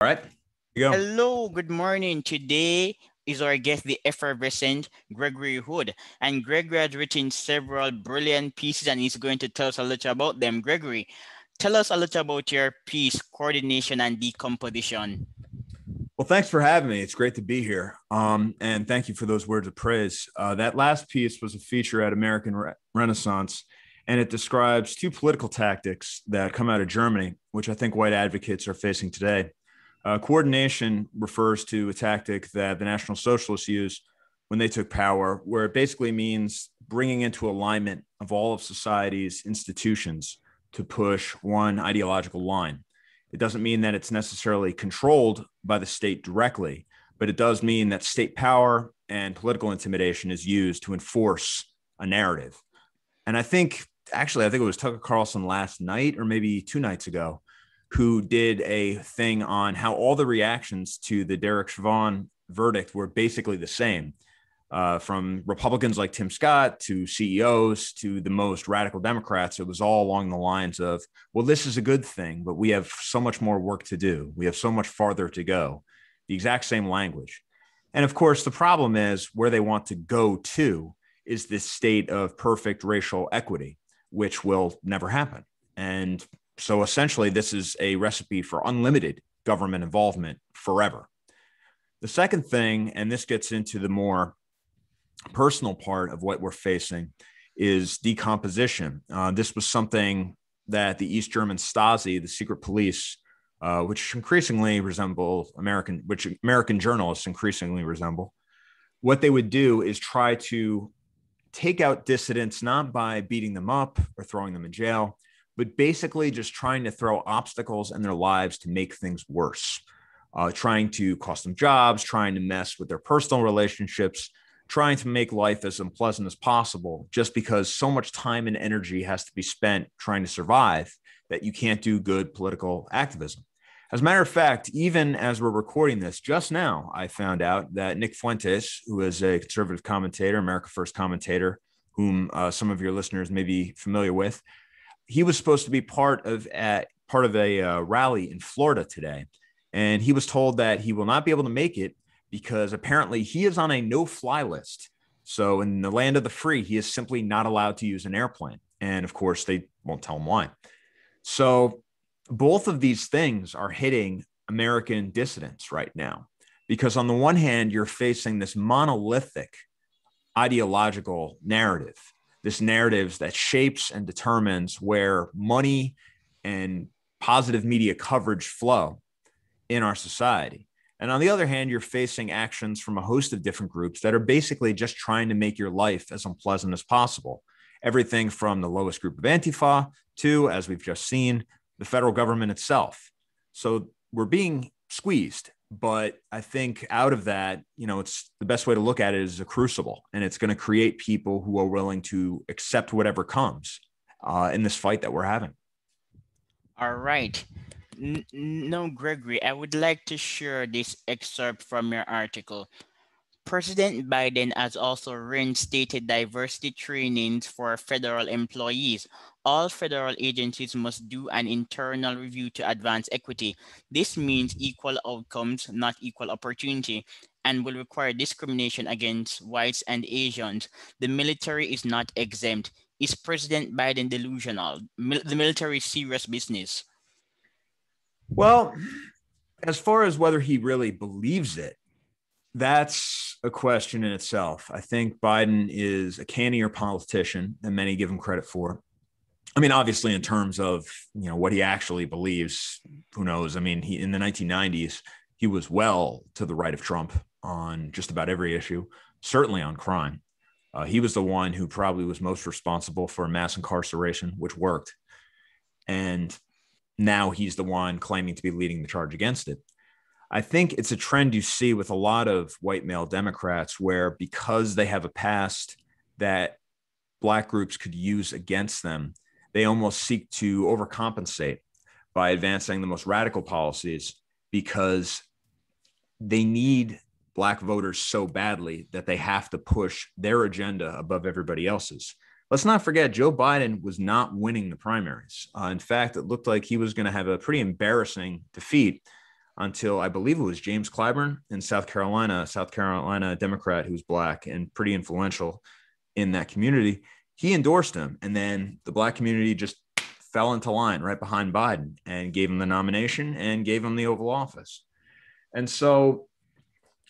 All right, you go. Hello, good morning. Today is our guest, the effervescent Gregory Hood. And Gregory has written several brilliant pieces and he's going to tell us a little about them. Gregory, tell us a little about your piece, Coordination and Decomposition. Well, thanks for having me. It's great to be here. And thank you for those words of praise. That last piece was a feature at American Renaissance, and it describes two political tactics that come out of Germany, which I think white advocates are facing today. Coordination refers to a tactic that the National Socialists used when they took power, where it basically means bringing into alignment of all of society's institutions to push one ideological line. It doesn't mean that it's necessarily controlled by the state directly, but it does mean that state power and political intimidation is used to enforce a narrative. And I think it was Tucker Carlson last night or maybe 2 nights ago who did a thing on how all the reactions to the Derek Chauvin verdict were basically the same, from Republicans like Tim Scott to CEOs to the most radical Democrats. It was all along the lines of, well, this is a good thing, but we have so much more work to do. We have so much farther to go. The exact same language. And of course, the problem is where they want to go to is this state of perfect racial equity, which will never happen. And so essentially, this is a recipe for unlimited government involvement forever. The second thing, and this gets into the more personal part of what we're facing, is decomposition. This was something that the East German Stasi, the secret police, which increasingly resemble American journalists increasingly resemble, what they would do is try to take out dissidents, not by beating them up or throwing them in jail, but basically just trying to throw obstacles in their lives to make things worse, trying to cost them jobs, trying to mess with their personal relationships, trying to make life as unpleasant as possible, just because so much time and energy has to be spent trying to survive that you can't do good political activism. As a matter of fact, even as we're recording this just now, I found out that Nick Fuentes, who is a conservative commentator, America First commentator, whom some of your listeners may be familiar with, he was supposed to be part of a rally in Florida today. And he was told that he will not be able to make it because apparently he is on a no-fly list. So in the land of the free, he is simply not allowed to use an airplane. And of course, they won't tell him why. So both of these things are hitting American dissidents right now, because on the one hand, you're facing this monolithic ideological narrative, this narrative that shapes and determines where money and positive media coverage flow in our society. And on the other hand, you're facing actions from a host of different groups that are basically just trying to make your life as unpleasant as possible. Everything from the lowest group of Antifa to, as we've just seen, the federal government itself. So we're being squeezed. But I think out of that, it's the best way to look at it is a crucible, and it's going to create people who are willing to accept whatever comes in this fight that we're having. All right. Now, Gregory, I would like to share this excerpt from your article. President Biden has also reinstated diversity trainings for federal employees. All federal agencies must do an internal review to advance equity. This means equal outcomes, not equal opportunity, and will require discrimination against whites and Asians. The military is not exempt. Is President Biden delusional? The military is serious business. Well, as far as whether he really believes it, that's a question in itself. I think Biden is a cannier politician than many give him credit for. I mean, obviously, in terms of what he actually believes, who knows? I mean, in the 1990s, he was well to the right of Trump on just about every issue, certainly on crime. He was the one who probably was most responsible for mass incarceration, which worked. And now he's the one claiming to be leading the charge against it. I think it's a trend you see with a lot of white male Democrats where, because they have a past that Black groups could use against them, they almost seek to overcompensate by advancing the most radical policies because they need Black voters so badly that they have to push their agenda above everybody else's. Let's not forget, Joe Biden was not winning the primaries. In fact, it looked like he was going to have a pretty embarrassing defeat until I believe it was James Clyburn in South Carolina Democrat who's black and pretty influential in that community. He endorsed him. And then the black community just fell into line right behind Biden and gave him the nomination and gave him the Oval Office. And so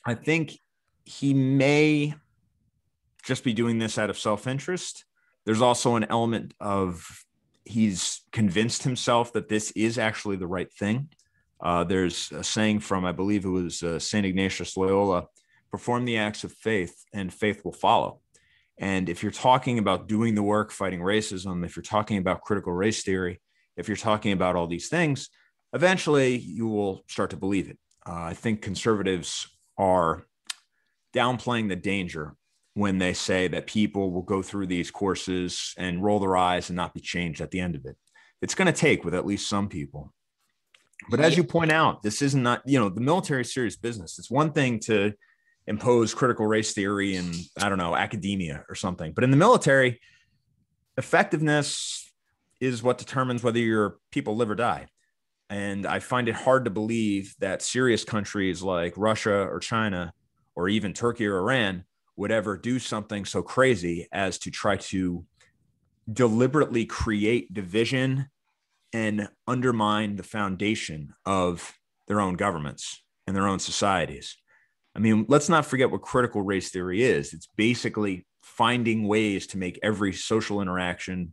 I think he may just be doing this out of self-interest. There's also an element of he's convinced himself that this is actually the right thing. There's a saying from, I believe it was St. Ignatius Loyola, perform the acts of faith and faith will follow. And if you're talking about doing the work, fighting racism, if you're talking about critical race theory, if you're talking about all these things, eventually you will start to believe it. I think conservatives are downplaying the danger when they say that people will go through these courses and roll their eyes and not be changed at the end of it. It's going to take with at least some people. But as you point out, this isn't not, the military is serious business. It's one thing to impose critical race theory in, I don't know, academia or something. But in the military, effectiveness is what determines whether your people live or die. And I find it hard to believe that serious countries like Russia or China or even Turkey or Iran would ever do something so crazy as to try to deliberately create division and undermine the foundation of their own governments and their own societies. I mean, let's not forget what critical race theory is. It's basically finding ways to make every social interaction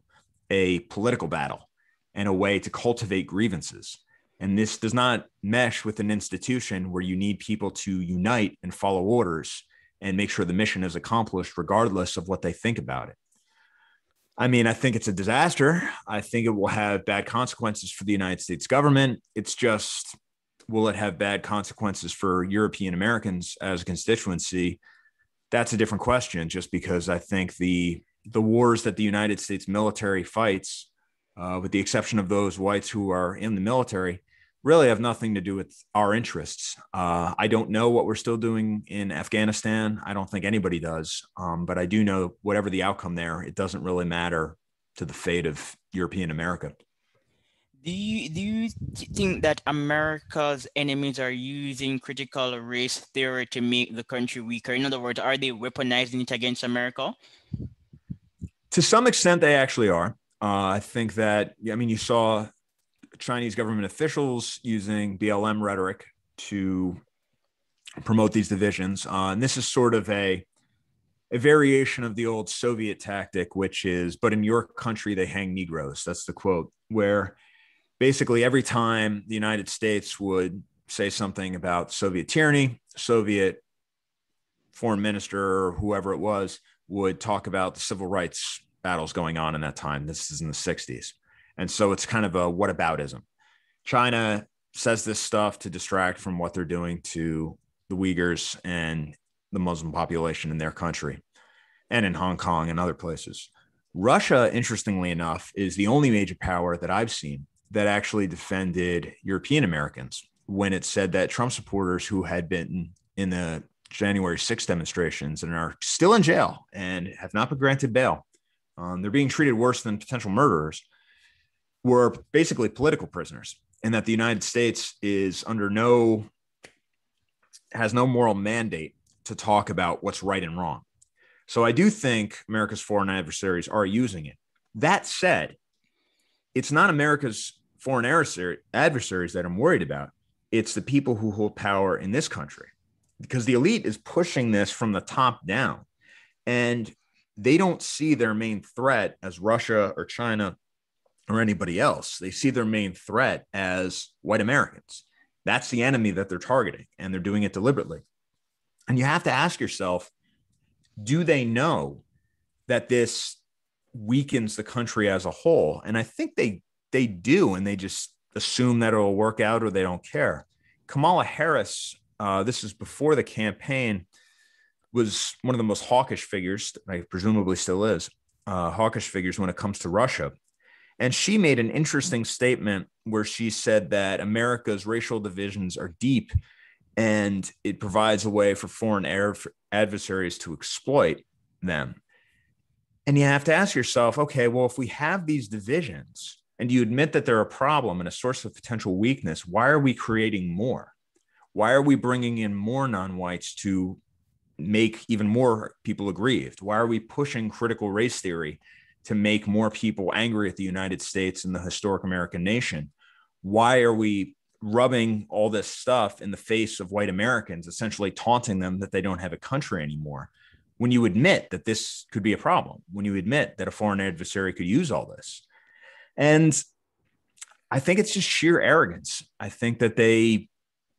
a political battle and a way to cultivate grievances. And this does not mesh with an institution where you need people to unite and follow orders and make sure the mission is accomplished regardless of what they think about it. I mean, I think it's a disaster. I think it will have bad consequences for the United States government. It's just, will it have bad consequences for European Americans as a constituency? That's a different question, just because I think the wars that the United States military fights, with the exception of those whites who are in the military, really have nothing to do with our interests. I don't know what we're still doing in Afghanistan. I don't think anybody does. But I do know whatever the outcome there, it doesn't really matter to the fate of European America. Do you think that America's enemies are using critical race theory to make the country weaker? In other words, are they weaponizing it against America? To some extent, they actually are. I think that, you saw Chinese government officials using BLM rhetoric to promote these divisions. And this is sort of a variation of the old Soviet tactic, which is, but in your country, they hang Negroes. That's the quote, where basically every time the United States would say something about Soviet tyranny, Soviet foreign minister or whoever it was would talk about the civil rights battles going on in that time. This is in the 60s. And so it's kind of a whataboutism. China says this stuff to distract from what they're doing to the Uyghurs and the Muslim population in their country and in Hong Kong and other places. Russia, interestingly enough, is the only major power that I've seen that actually defended European Americans when it said that Trump supporters who had been in the January 6th demonstrations and are still in jail and have not been granted bail, they're being treated worse than potential murderers, were basically political prisoners, and that the United States is has no moral mandate to talk about what's right and wrong. So I do think America's foreign adversaries are using it. That said, it's not America's foreign adversaries that I'm worried about. It's the people who hold power in this country, because the elite is pushing this from the top down, and they don't see their main threat as Russia or China or anybody else. They see their main threat as white Americans. That's the enemy that they're targeting, and they're doing it deliberately. And you have to ask yourself, do they know that this weakens the country as a whole? And I think they do, and they just assume that it'll work out, or they don't care. Kamala Harris, this is before the campaign, was one of the most hawkish figures, presumably still is, hawkish figures when it comes to Russia. And she made an interesting statement where she said that America's racial divisions are deep, and it provides a way for foreign adversaries to exploit them. And you have to ask yourself, okay, well, if we have these divisions and you admit that they're a problem and a source of potential weakness, why are we creating more? Why are we bringing in more non-whites to make even more people aggrieved? Why are we pushing critical race theory to make more people angry at the United States and the historic American nation? Why are we rubbing all this stuff in the face of white Americans, essentially taunting them that they don't have a country anymore, when you admit that this could be a problem, when you admit that a foreign adversary could use all this? And I think it's just sheer arrogance. I think that they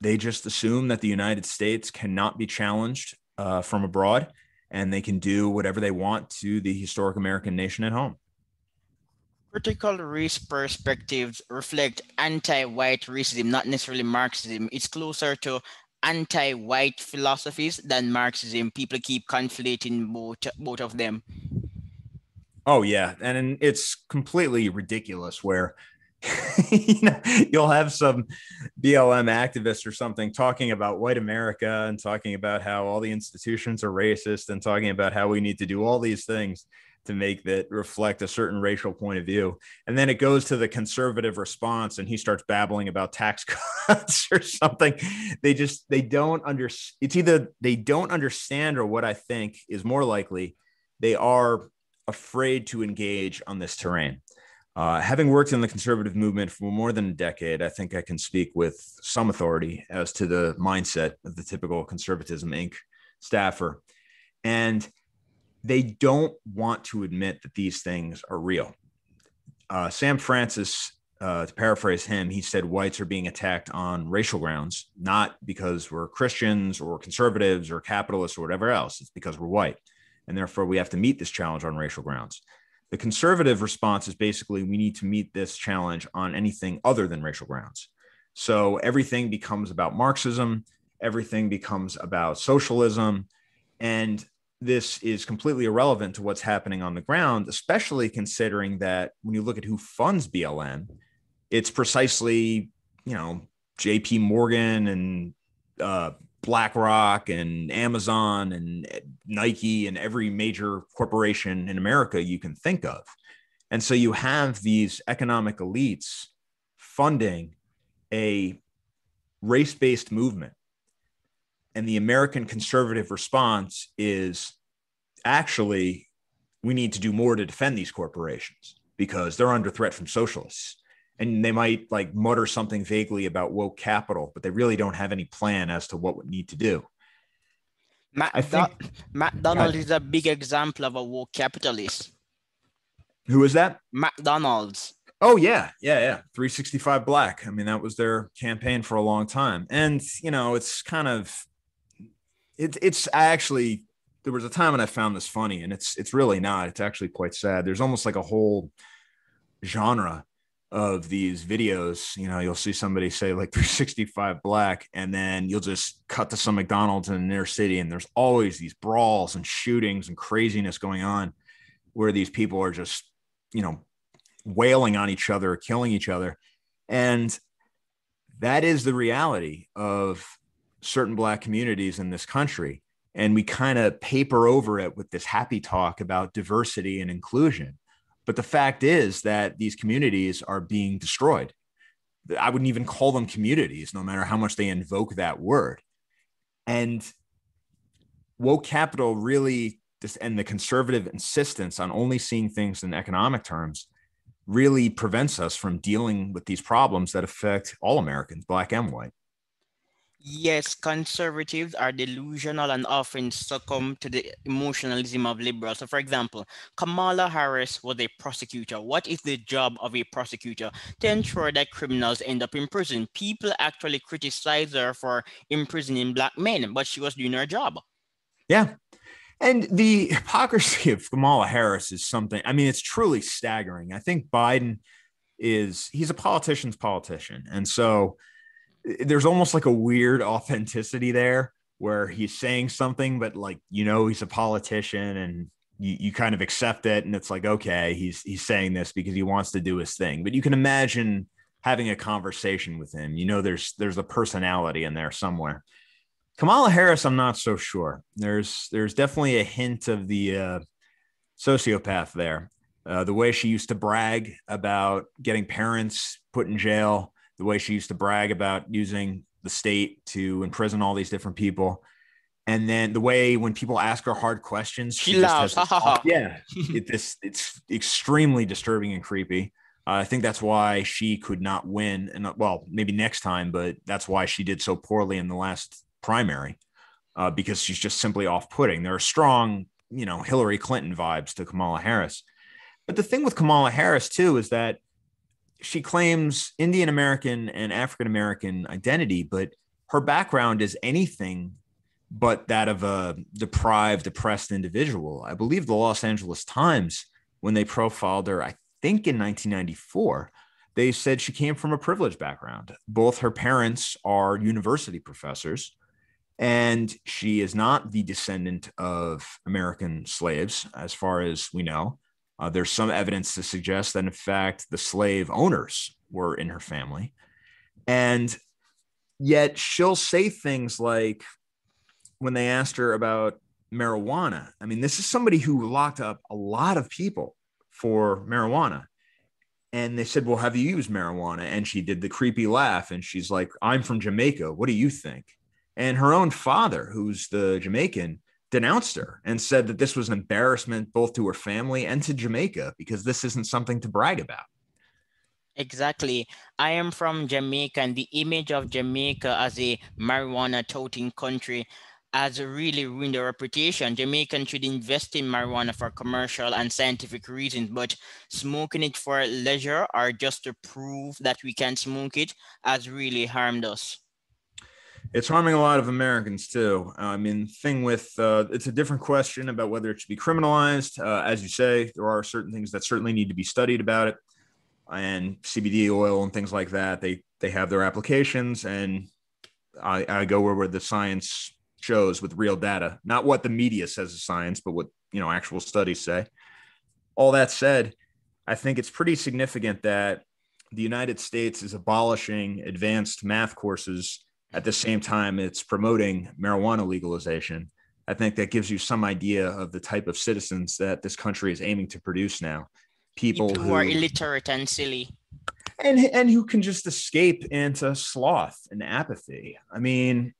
just assume that the United States cannot be challenged from abroad, and they can do whatever they want to the historic American nation at home. Critical race perspectives reflect anti-white racism, not necessarily Marxism. It's closer to anti-white philosophies than Marxism. People keep conflating both of them. Oh, yeah. And it's completely ridiculous where you'll have some BLM activist or something talking about white America and talking about how all the institutions are racist and talking about how we need to do all these things to make that reflect a certain racial point of view. And then it goes to the conservative response and he starts babbling about tax cuts or something. They don't understand. It's either they don't understand, or what I think is more likely, they are afraid to engage on this terrain. Having worked in the conservative movement for more than a decade, I think I can speak with some authority as to the mindset of the typical Conservatism Inc. staffer. And they don't want to admit that these things are real. Sam Francis, to paraphrase him, he said whites are being attacked on racial grounds, not because we're Christians or conservatives or capitalists or whatever else. It's because we're white. And therefore, we have to meet this challenge on racial grounds. The conservative response is basically, we need to meet this challenge on anything other than racial grounds. So everything becomes about Marxism, everything becomes about socialism, and this is completely irrelevant to what's happening on the ground, especially considering that when you look at who funds BLM, it's precisely, JP Morgan and BlackRock and Amazon and Nike and every major corporation in America you can think of. And so you have these economic elites funding a race-based movement. And the American conservative response is, actually, we need to do more to defend these corporations because they're under threat from socialists. And they might mutter something vaguely about woke capital, but they really don't have any plan as to what we need to do. McDonald's is a big example of a woke capitalist. Who is that? McDonald's. Oh, yeah. 365 Black. I mean, that was their campaign for a long time. And, it's kind of, it's actually, there was a time when I found this funny, and it's really not. It's actually quite sad. There's almost like a whole genre of these videos. You'll see somebody say 365 Black, and then you'll just cut to some McDonald's in an inner city, and there's always these brawls and shootings and craziness going on where these people are just, wailing on each other, killing each other. And that is the reality of certain Black communities in this country. And we kind of paper over it with this happy talk about diversity and inclusion. But the fact is that these communities are being destroyed. I wouldn't even call them communities, no matter how much they invoke that word. And woke capital really, and the conservative insistence on only seeing things in economic terms, really prevents us from dealing with these problems that affect all Americans, Black and white. Yes, conservatives are delusional and often succumb to the emotionalism of liberals. So, for example, Kamala Harris was a prosecutor. What is the job of a prosecutor? To ensure that criminals end up in prison. People actually criticize her for imprisoning Black men, but she was doing her job. Yeah. And the hypocrisy of Kamala Harris is something, I mean, it's truly staggering. I think Biden he's a politician's politician. And so there's almost like a weird authenticity there where he's saying something, but he's a politician and you kind of accept it. And it's like, okay, he's saying this because he wants to do his thing. But you can imagine having a conversation with him. There's a personality in there somewhere. Kamala Harris, I'm not so sure. There's definitely a hint of the sociopath there. The way she used to brag about getting parents put in jail, the way she used to brag about using the state to imprison all these different people. And then the way when people ask her hard questions, She she just laughs. has Ha this, ha ha. yeah, it's extremely disturbing and creepy. I think that's why she could not win. And well, maybe next time, but that's why she did so poorly in the last primary, because she's just simply off-putting. There are strong, Hillary Clinton vibes to Kamala Harris. But the thing with Kamala Harris, too, is that she claims Indian American and African American identity, but her background is anything but that of a deprived, oppressed individual. I believe the Los Angeles Times, when they profiled her, I think in 1994, they said she came from a privileged background. Both her parents are university professors, and she is not the descendant of American slaves, as far as we know. There's some evidence to suggest that, in fact, the slave owners were in her family. And yet she'll say things like, when they asked her about marijuana, I mean, this is somebody who locked up a lot of people for marijuana. And they said, well, have you used marijuana? And she did the creepy laugh. And she's like, I'm from Jamaica. What do you think? And her own father, who's the Jamaican, denounced her and said that this was an embarrassment both to her family and to Jamaica, because this isn't something to brag about. Exactly. I am from Jamaica, and the image of Jamaica as a marijuana toting country has really ruined their reputation. Jamaicans should invest in marijuana for commercial and scientific reasons, but smoking it for leisure or just to prove that we can smoke it has really harmed us. It's harming a lot of Americans too. I mean, thing with it's a different question about whether it should be criminalized. As you say, there are certain things that certainly need to be studied about it, and CBD oil and things like that. They have their applications, and I go where the science shows with real data, not what the media says is science, but what actual studies say. All that said, I think it's pretty significant that the United States is abolishing advanced math courses at the same time it's promoting marijuana legalization. I think that gives you some idea of the type of citizens that this country is aiming to produce now. People who are illiterate and silly. And who can just escape into sloth and apathy. I mean,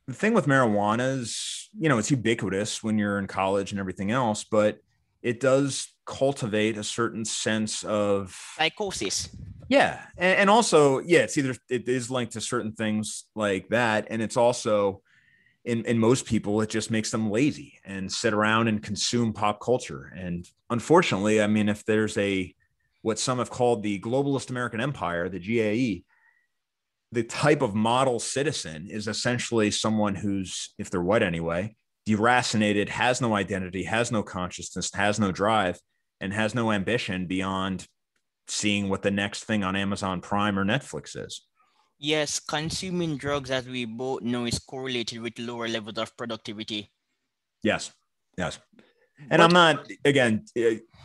the thing with marijuana is, it's ubiquitous when you're in college and everything else, but it does cultivate a certain sense of psychosis. Yeah. And also, it is linked to certain things like that. And it's also in most people, it just makes them lazy and sit around and consume pop culture. And unfortunately, I mean, if there's what some have called the globalist American empire, the GAE, the type of model citizen is essentially someone who's, if they're white anyway, deracinated, has no identity, has no consciousness, has no drive, and has no ambition beyond seeing what the next thing on Amazon Prime or Netflix is. Yes, consuming drugs, as we both know, is correlated with lower levels of productivity. Yes. And I'm not, again,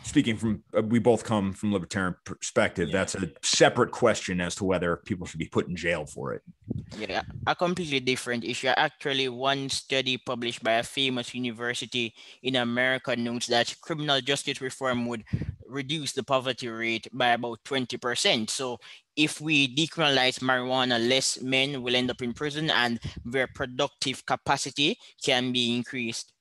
speaking from, we both come from libertarian perspective. Yeah. That's a separate question as to whether people should be put in jail for it. Yeah, a completely different issue. Actually, one study published by a famous university in America notes that criminal justice reform would reduce the poverty rate by about 20%. So if we decriminalize marijuana, less men will end up in prison and their productive capacity can be increased.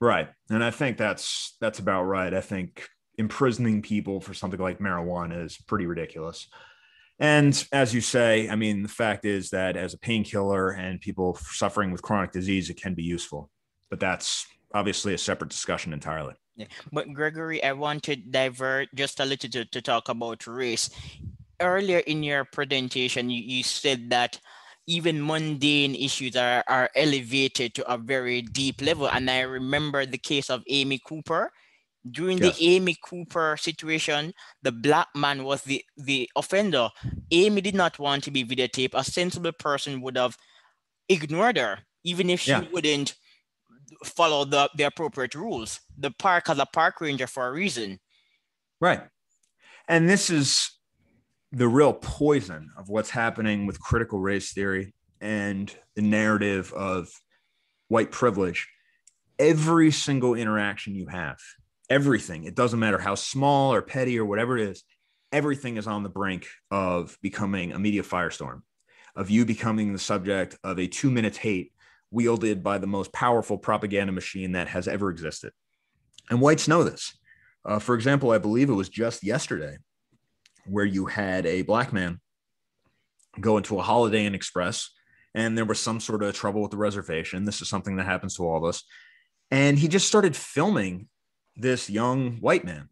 Right. And I think that's about right. I think imprisoning people for something like marijuana is pretty ridiculous. And as you say, I mean, the fact is that as a painkiller and people suffering with chronic disease, it can be useful. But that's obviously a separate discussion entirely. Yeah. But Gregory, I want to divert just a little to talk about race. Earlier in your presentation, you said that even mundane issues are elevated to a very deep level. And I remember the case of Amy Cooper. During the Amy Cooper situation, the black man was the offender. Amy did not want to be videotaped. A sensible person would have ignored her, even if she wouldn't follow the appropriate rules. The park has a park ranger for a reason. Right. And this is the real poison of what's happening with critical race theory and the narrative of white privilege. Every single interaction you have, everything, it doesn't matter how small or petty or whatever it is, everything is on the brink of becoming a media firestorm. of you becoming the subject of a 2 minute hate wielded by the most powerful propaganda machine that has ever existed. And whites know this. For example, I believe it was just yesterday where you had a black man go into a Holiday Inn Express, and there was some sort of trouble with the reservation. This is something that happens to all of us. And he just started filming this young white man.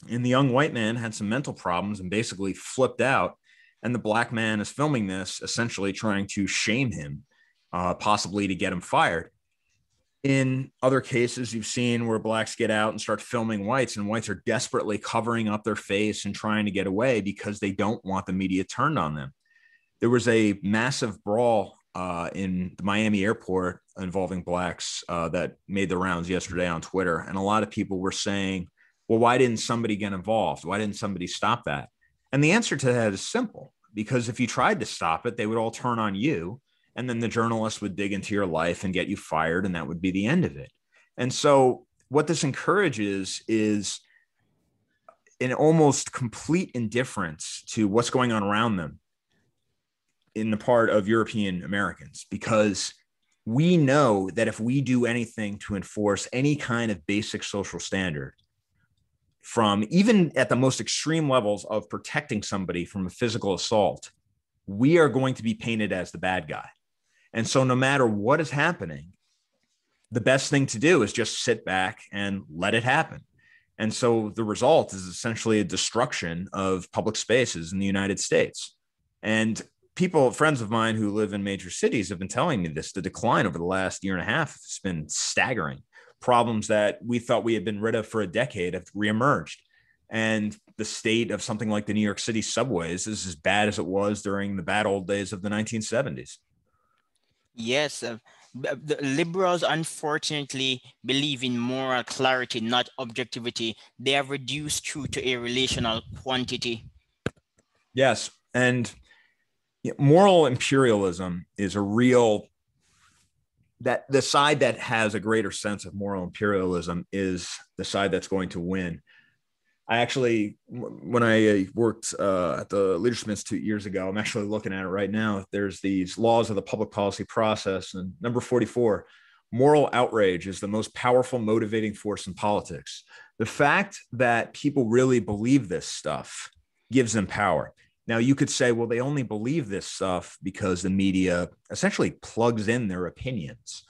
And the young white man had some mental problems and basically flipped out. And the black man is filming this, essentially trying to shame him, possibly to get him fired. In other cases, you've seen where blacks get out and start filming whites, and whites are desperately covering up their face and trying to get away because they don't want the media turned on them. There was a massive brawl in the Miami airport involving blacks that made the rounds yesterday on Twitter. And a lot of people were saying, well, why didn't somebody get involved? Why didn't somebody stop that? And the answer to that is simple, because if you tried to stop it, they would all turn on you. And then the journalists would dig into your life and get you fired. And that would be the end of it. And so what this encourages is an almost complete indifference to what's going on around them in the part of European Americans, because we know that if we do anything to enforce any kind of basic social standard, from even at the most extreme levels of protecting somebody from a physical assault, we are going to be painted as the bad guy. And so no matter what is happening, the best thing to do is just sit back and let it happen. And so the result is essentially a destruction of public spaces in the United States. And people, friends of mine who live in major cities have been telling me this. The decline over the last year and a half has been staggering. Problems that we thought we had been rid of for a decade have reemerged. And the state of something like the New York City subways is as bad as it was during the bad old days of the 1970s. Yes, the liberals unfortunately believe in moral clarity, not objectivity. They have reduced truth to a relational quantity. Yes, and moral imperialism is a real, that the side that has a greater sense of moral imperialism is the side that's going to win. I actually, when I worked at the Leadership Institute years ago, I'm actually looking at it right now. There's these laws of the public policy process, and number 44, moral outrage is the most powerful motivating force in politics. The fact that people really believe this stuff gives them power. Now, you could say, well, they only believe this stuff because the media essentially plugs in their opinions.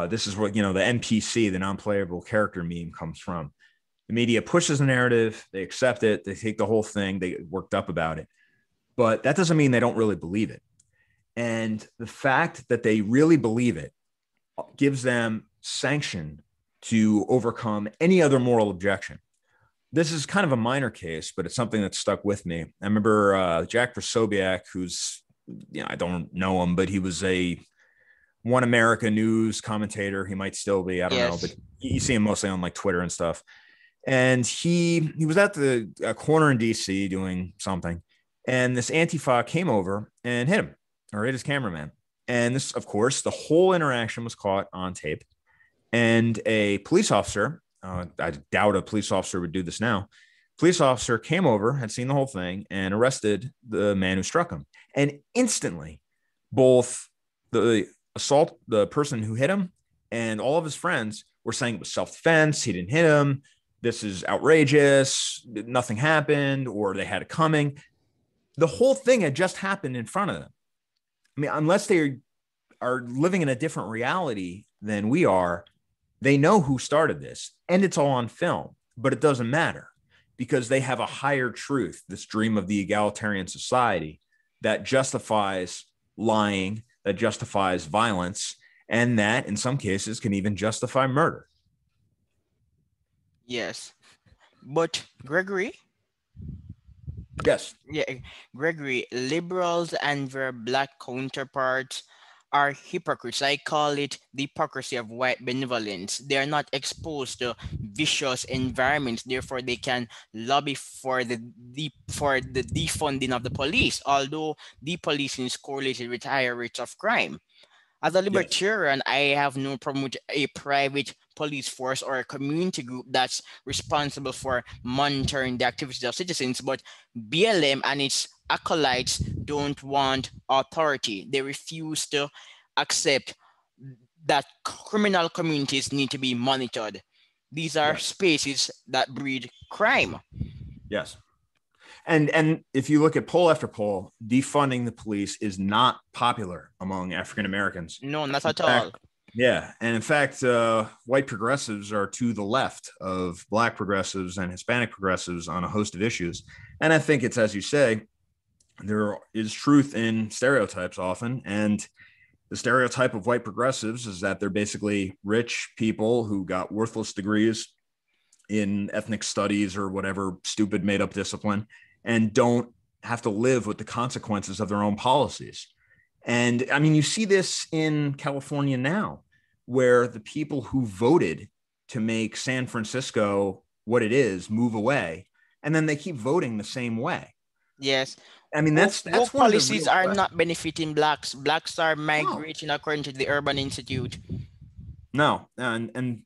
This is what, the NPC, the non-playable character meme, comes from. The media pushes a narrative, they accept it, they take the whole thing, they get worked up about it. But that doesn't mean they don't really believe it. And the fact that they really believe it gives them sanction to overcome any other moral objection. This is kind of a minor case, but it's something that stuck with me. I remember Jack Posobiec, who's, I don't know him, but he was a One America News commentator. He might still be, I don't know, but you see him mostly on like Twitter and stuff. And he was at the corner in DC doing something, and this Antifa came over and hit him, or hit his cameraman. And this, of course, the whole interaction was caught on tape. And a police officer, I doubt a police officer would do this now. Police officer came over, had seen the whole thing, and arrested the man who struck him. And instantly, both the person who hit him and all of his friends were saying it was self-defense. He didn't hit him. This is outrageous. Nothing happened, or they had it coming. The whole thing had just happened in front of them. I mean, unless they are living in a different reality than we are, they know who started this, and it's all on film, but it doesn't matter because they have a higher truth, this dream of the egalitarian society that justifies lying, that justifies violence, and that in some cases can even justify murder. Yes, but Gregory? Yes. Yeah, Gregory, liberals and their black counterparts are hypocrites. I call it the hypocrisy of white benevolence. They are not exposed to vicious environments, therefore they can lobby for the defunding of the police, although the policing is correlated with higher rates of crime. As a libertarian, I have no problem with a private police force or a community group that's responsible for monitoring the activities of citizens, but BLM and its acolytes don't want authority. They refuse to accept that criminal communities need to be monitored. These are spaces that breed crime. Yes. And if you look at poll after poll, defunding the police is not popular among African Americans. No, not at all. Yeah. And in fact, white progressives are to the left of Black progressives and Hispanic progressives on a host of issues. And I think it's, as you say, there is truth in stereotypes often. And the stereotype of white progressives is that they're basically rich people who got worthless degrees in ethnic studies or whatever stupid made up discipline and don't have to live with the consequences of their own policies. And I mean, you see this in California now, where the people who voted to make San Francisco what it is move away, and then they keep voting the same way. Yes. I mean, that's woke policies are not benefiting Blacks. Blacks are migrating according to the Urban Institute. No, and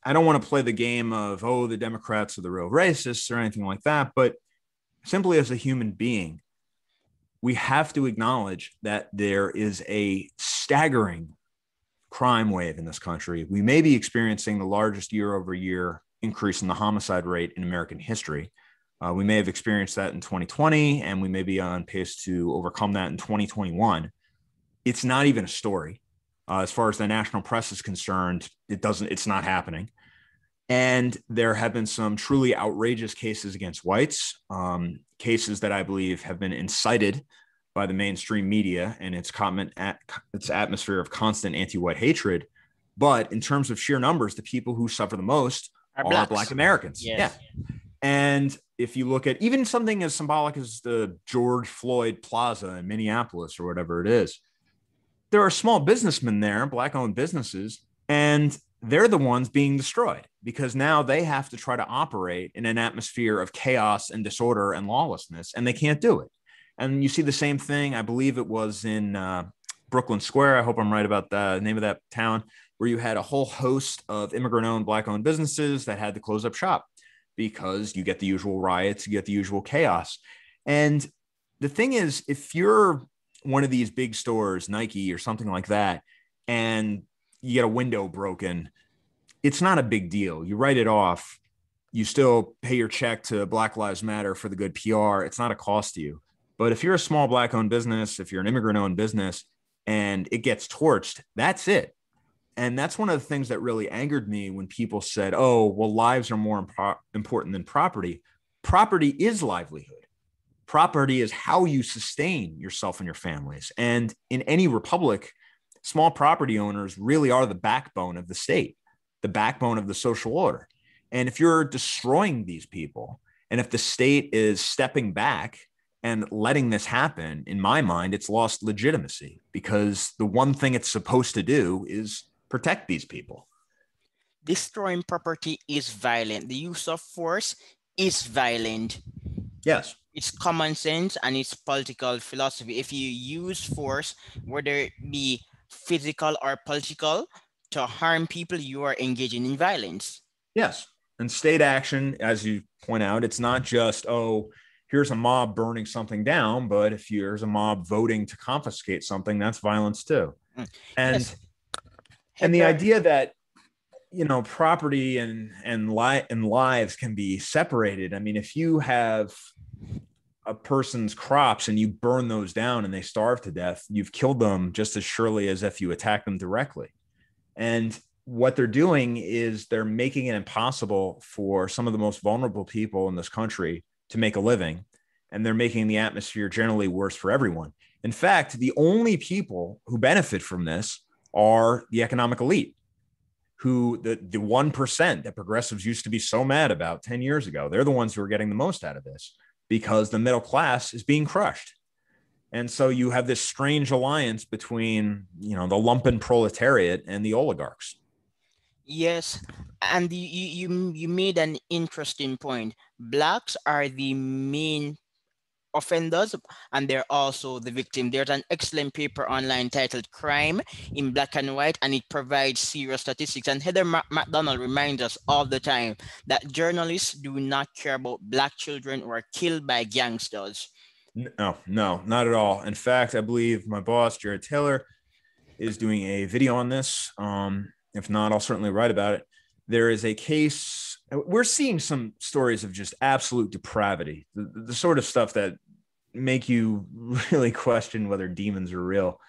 I don't want to play the game of, oh, the Democrats are the real racists or anything like that, but simply as a human being, we have to acknowledge that there is a staggering crime wave in this country. We may be experiencing the largest year-over-year increase in the homicide rate in American history. We may have experienced that in 2020, and we may be on pace to overcome that in 2021. It's not even a story. As far as the national press is concerned, it's not happening. And there have been some truly outrageous cases against whites, cases that I believe have been incited by the mainstream media and its atmosphere of constant anti-white hatred. But in terms of sheer numbers, the people who suffer the most are Black Americans. Yes. Yeah. And if you look at even something as symbolic as the George Floyd Plaza in Minneapolis or whatever it is, there are small businessmen there, Black-owned businesses, and they're the ones being destroyed because now they have to try to operate in an atmosphere of chaos and disorder and lawlessness, and they can't do it. And you see the same thing, I believe it was in Brooklyn Square. I hope I'm right about the name of that town, where you had a whole host of immigrant-owned, Black-owned businesses that had to close up shop because you get the usual riots, you get the usual chaos. And the thing is, if you're one of these big stores, Nike or something like that, and you get a window broken, it's not a big deal. You write it off. You still pay your check to Black Lives Matter for the good PR. It's not a cost to you. But if you're a small Black-owned business, if you're an immigrant-owned business, and it gets torched, that's it. And that's one of the things that really angered me when people said, oh, well, lives are more important than property. Property is livelihood. Property is how you sustain yourself and your families. And in any republic, small property owners really are the backbone of the state, the backbone of the social order. And if you're destroying these people, and if the state is stepping back and letting this happen, in my mind, it's lost legitimacy because the one thing it's supposed to do is protect these people. Destroying property is violent. The use of force is violent. Yes. It's common sense and it's political philosophy. If you use force, whether it be physical or political, to harm people, you are engaging in violence. Yes. And state action, as you point out, it's not just, oh, here's a mob burning something down, but if there's a mob voting to confiscate something, that's violence too. And yes. And the idea that, you know, property and lives can be separated. I mean, if you have a person's crops and you burn those down and they starve to death, you've killed them just as surely as if you attack them directly. And what they're doing is they're making it impossible for some of the most vulnerable people in this country to make a living. And they're making the atmosphere generally worse for everyone. In fact, the only people who benefit from this are the economic elite, who the 1% that progressives used to be so mad about 10 years ago. They're the ones who are getting the most out of this because the middle class is being crushed. And so you have this strange alliance between, you know, the lumpen proletariat and the oligarchs. Yes, and you made an interesting point. Blacks are the main offenders and they're also the victim. There's an excellent paper online titled Crime in Black and White, and it provides serious statistics. And Heather McDonald reminds us all the time that journalists do not care about Black children who are killed by gangsters. No, no, not at all. In fact, I believe my boss, Jared Taylor, is doing a video on this. If not, I'll certainly write about it. There is a case. We're seeing some stories of just absolute depravity, the sort of stuff that make you really question whether demons are real.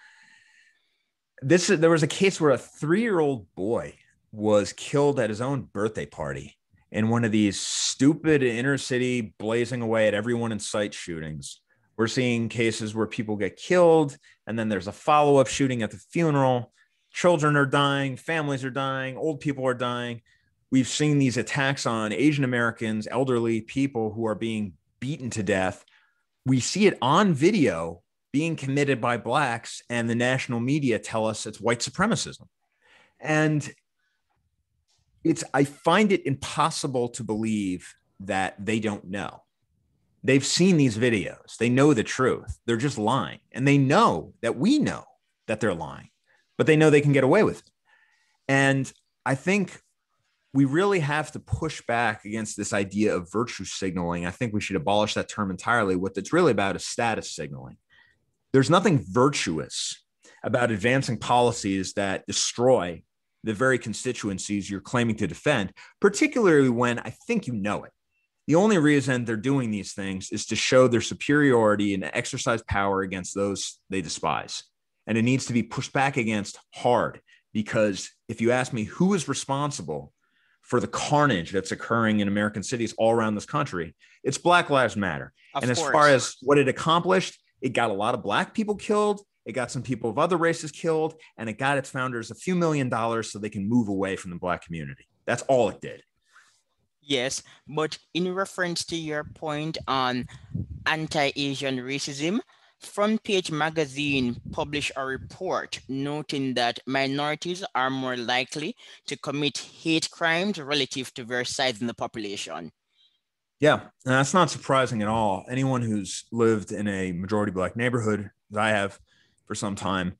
There was a case where a 3-year-old boy was killed at his own birthday party in one of these stupid inner city blazing away at everyone in sight shootings. We're seeing cases where people get killed and then there's a follow-up shooting at the funeral. Children are dying, families are dying, old people are dying. We've seen these attacks on Asian Americans, elderly people who are being beaten to death. We see it on video being committed by blacks, and the national media tell us it's white supremacism. And I find it impossible to believe that they don't know. They've seen these videos. They know the truth. They're just lying. And they know that we know that they're lying, but they know they can get away with it. And I think we really have to push back against this idea of virtue signaling. I think we should abolish that term entirely. What it's really about is status signaling. There's nothing virtuous about advancing policies that destroy the very constituencies you're claiming to defend, particularly when I think you know it. The only reason they're doing these things is to show their superiority and exercise power against those they despise. And it needs to be pushed back against hard, because if you ask me who is responsible for the carnage that's occurring in American cities all around this country, it's Black Lives Matter. And as far as what it accomplished, it got a lot of black people killed. It got some people of other races killed, and it got its founders a few $1 million so they can move away from the black community. That's all it did. Yes, but in reference to your point on anti-Asian racism, Front Page Magazine published a report noting that minorities are more likely to commit hate crimes relative to their size in the population. Yeah, and that's not surprising at all. Anyone who's lived in a majority black neighborhood, as I have for some time,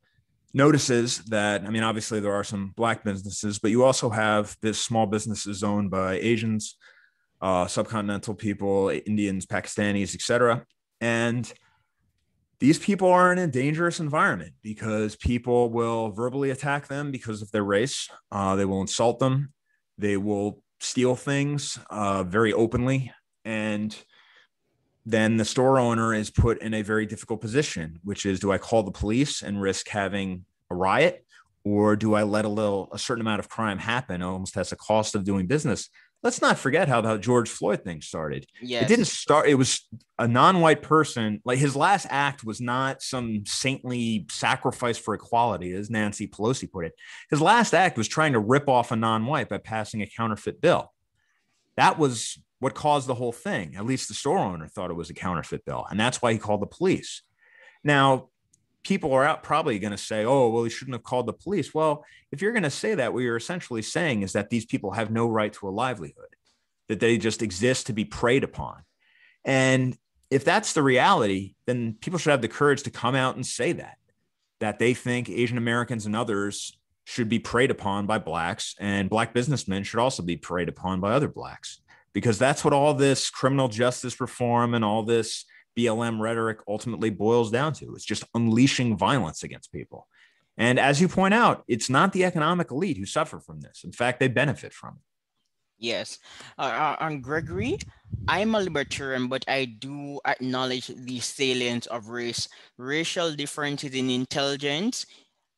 notices that, I mean, obviously there are some black businesses, but you also have this small businesses owned by Asians, subcontinental people, Indians, Pakistanis, etc. And these people are in a dangerous environment because people will verbally attack them because of their race. They will insult them. They will steal things very openly. And then the store owner is put in a very difficult position, which is, do I call the police and risk having a riot, or do I let a certain amount of crime happen almost as a cost of doing business? Let's not forget how the George Floyd thing started. Yes. It didn't start. It was a non-white person. Like, his last act was not some saintly sacrifice for equality, as Nancy Pelosi put it. His last act was trying to rip off a non-white by passing a counterfeit bill. That was what caused the whole thing. At least the store owner thought it was a counterfeit bill. And that's why he called the police. Now, people are out probably going to say, oh, well, he shouldn't have called the police. Well, if you're going to say that, what you're essentially saying is that these people have no right to a livelihood, that they just exist to be preyed upon. And if that's the reality, then people should have the courage to come out and say that they think Asian Americans and others should be preyed upon by blacks, and black businessmen should also be preyed upon by other blacks, because that's what all this criminal justice reform and all this BLM rhetoric ultimately boils down to. It's just unleashing violence against people. And as you point out, it's not the economic elite who suffer from this. In fact, they benefit from it. Yes. On Gregory, I'm a libertarian, but I do acknowledge the salience of race. Racial differences in intelligence,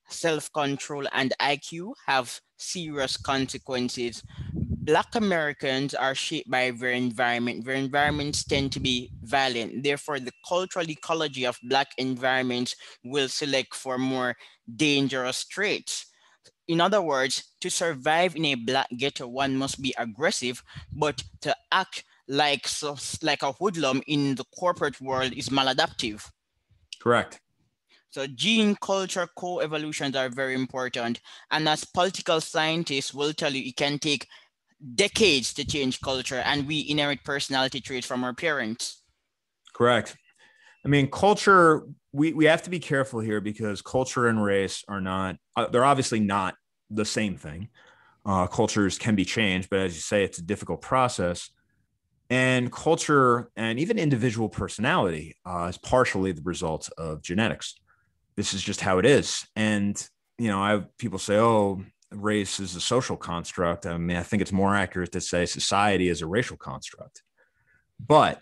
self-control, and IQ have serious consequences. Black Americans are shaped by their environment. Their environments tend to be violent. Therefore, the cultural ecology of Black environments will select for more dangerous traits. In other words, to survive in a Black ghetto, one must be aggressive, but to act like a hoodlum in the corporate world is maladaptive. Correct. So gene culture co-evolutions are very important. And as political scientists will tell you, it can take decades to change culture, and we inherit personality traits from our parents. Correct. I mean, culture, we have to be careful here, because culture and race are not, they're obviously not the same thing. Cultures can be changed, but as you say, it's a difficult process. And culture and even individual personality is partially the result of genetics. This is just how it is. And, I have people say, oh, race is a social construct. I mean, I think it's more accurate to say society is a racial construct. But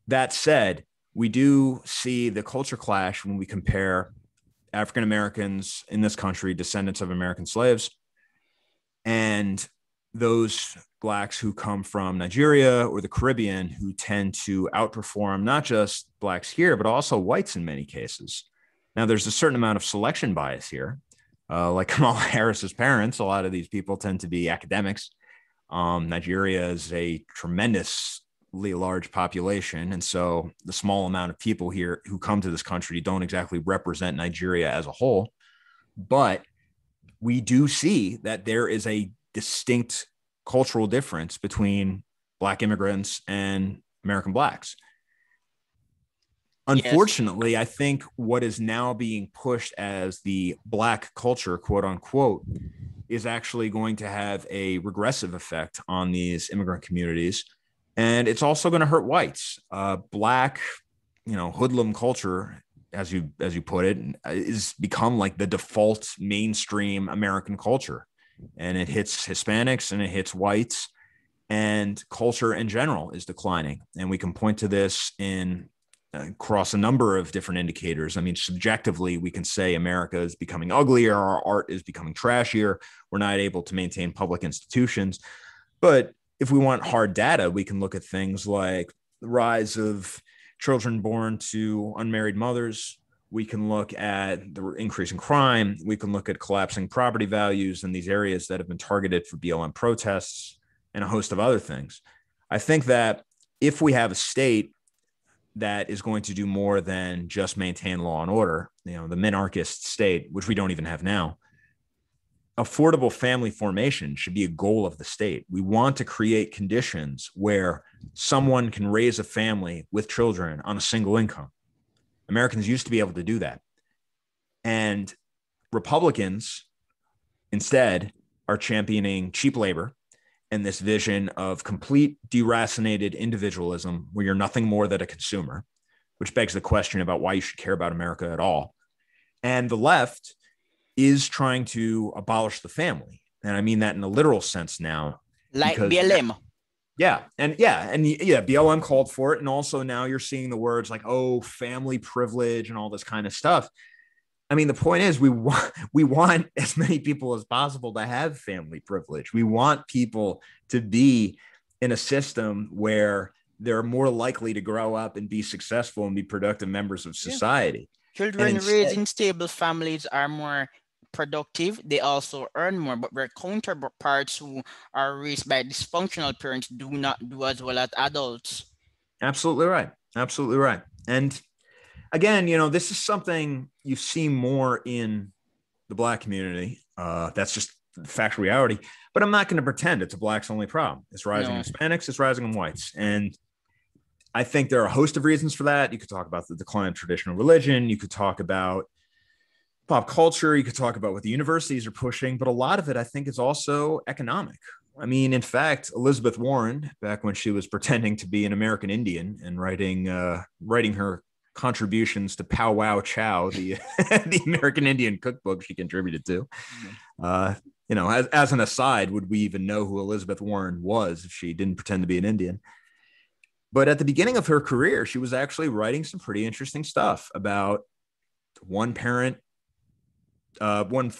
that said, we do see the culture clash when we compare African Americans in this country, descendants of American slaves, and those Blacks who come from Nigeria or the Caribbean, who tend to outperform not just Blacks here, but also whites in many cases. Now, there's a certain amount of selection bias here. Like Kamala Harris's parents, a lot of these people tend to be academics. Nigeria is a tremendously large population. And so the small amount of people here who come to this country don't exactly represent Nigeria as a whole. But we do see that there is a distinct cultural difference between Black immigrants and American Blacks. Unfortunately, yes. I think what is now being pushed as the Black culture, quote unquote, is actually going to have a regressive effect on these immigrant communities. And it's also going to hurt whites. Black, hoodlum culture, as you put it, is become like the default mainstream American culture. And it hits Hispanics and it hits whites, and culture in general is declining. And we can point to this in across a number of different indicators. I mean, subjectively, we can say America is becoming uglier. Our art is becoming trashier. We're not able to maintain public institutions. But if we want hard data, we can look at things like the rise of children born to unmarried mothers. We can look at the increase in crime. We can look at collapsing property values in these areas that have been targeted for BLM protests and a host of other things. I think that if we have a state that is going to do more than just maintain law and order, the minarchist state, which we don't even have now, affordable family formation should be a goal of the state. We want to create conditions where someone can raise a family with children on a single income. Americans used to be able to do that. And Republicans instead are championing cheap labor and this vision of complete deracinated individualism where you're nothing more than a consumer, which begs the question about why you should care about America at all. And the left is trying to abolish the family. And I mean that in a literal sense now. Like BLM. BLM called for it. And also now you're seeing the words like, oh, family privilege and all this kind of stuff. I mean, the point is we want as many people as possible to have family privilege. We want people to be in a system where they're more likely to grow up and be successful and be productive members of society. Children raised in stable families are more productive. They also earn more, but their counterparts who are raised by dysfunctional parents do not do as well as adults. Absolutely right. And again, this is something you see more in the Black community. That's just factual reality. But I'm not going to pretend it's a Blacks only problem. It's rising in Hispanics, it's rising in whites. And I think there are a host of reasons for that. You could talk about the decline of traditional religion. You could talk about pop culture. You could talk about what the universities are pushing. But a lot of it, I think, is also economic. I mean, in fact, Elizabeth Warren, back when she was pretending to be an American Indian and writing her contributions to Pow Wow Chow, the American Indian cookbook she contributed to. As an aside, would we even know who Elizabeth Warren was if she didn't pretend to be an Indian? But at the beginning of her career, she was actually writing some pretty interesting stuff about one parent breadwinner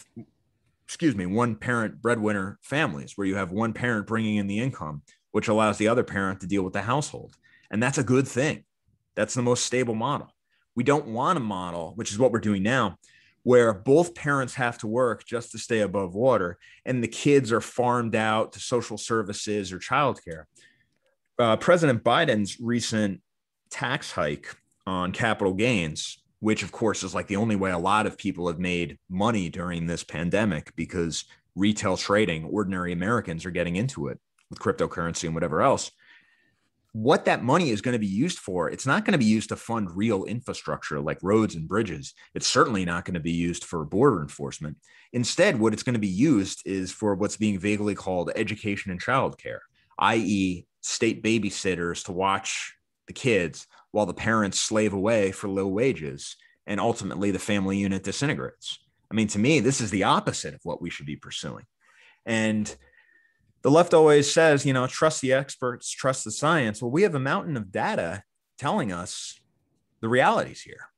families, where you have one parent bringing in the income, which allows the other parent to deal with the household. And that's a good thing. That's the most stable model. We don't want a model, which is what we're doing now, where both parents have to work just to stay above water and the kids are farmed out to social services or childcare. President Biden's recent tax hike on capital gains, which of course is like the only way a lot of people have made money during this pandemic, because retail trading, ordinary Americans are getting into it with cryptocurrency and whatever else. What that money is going to be used for, it's not going to be used to fund real infrastructure like roads and bridges. It's certainly not going to be used for border enforcement. Instead, what it's going to be used is for what's being vaguely called education and childcare, i.e., state babysitters to watch the kids while the parents slave away for low wages, and ultimately the family unit disintegrates. I mean, to me, this is the opposite of what we should be pursuing. And the left always says, trust the experts, trust the science. Well, we have a mountain of data telling us the realities here.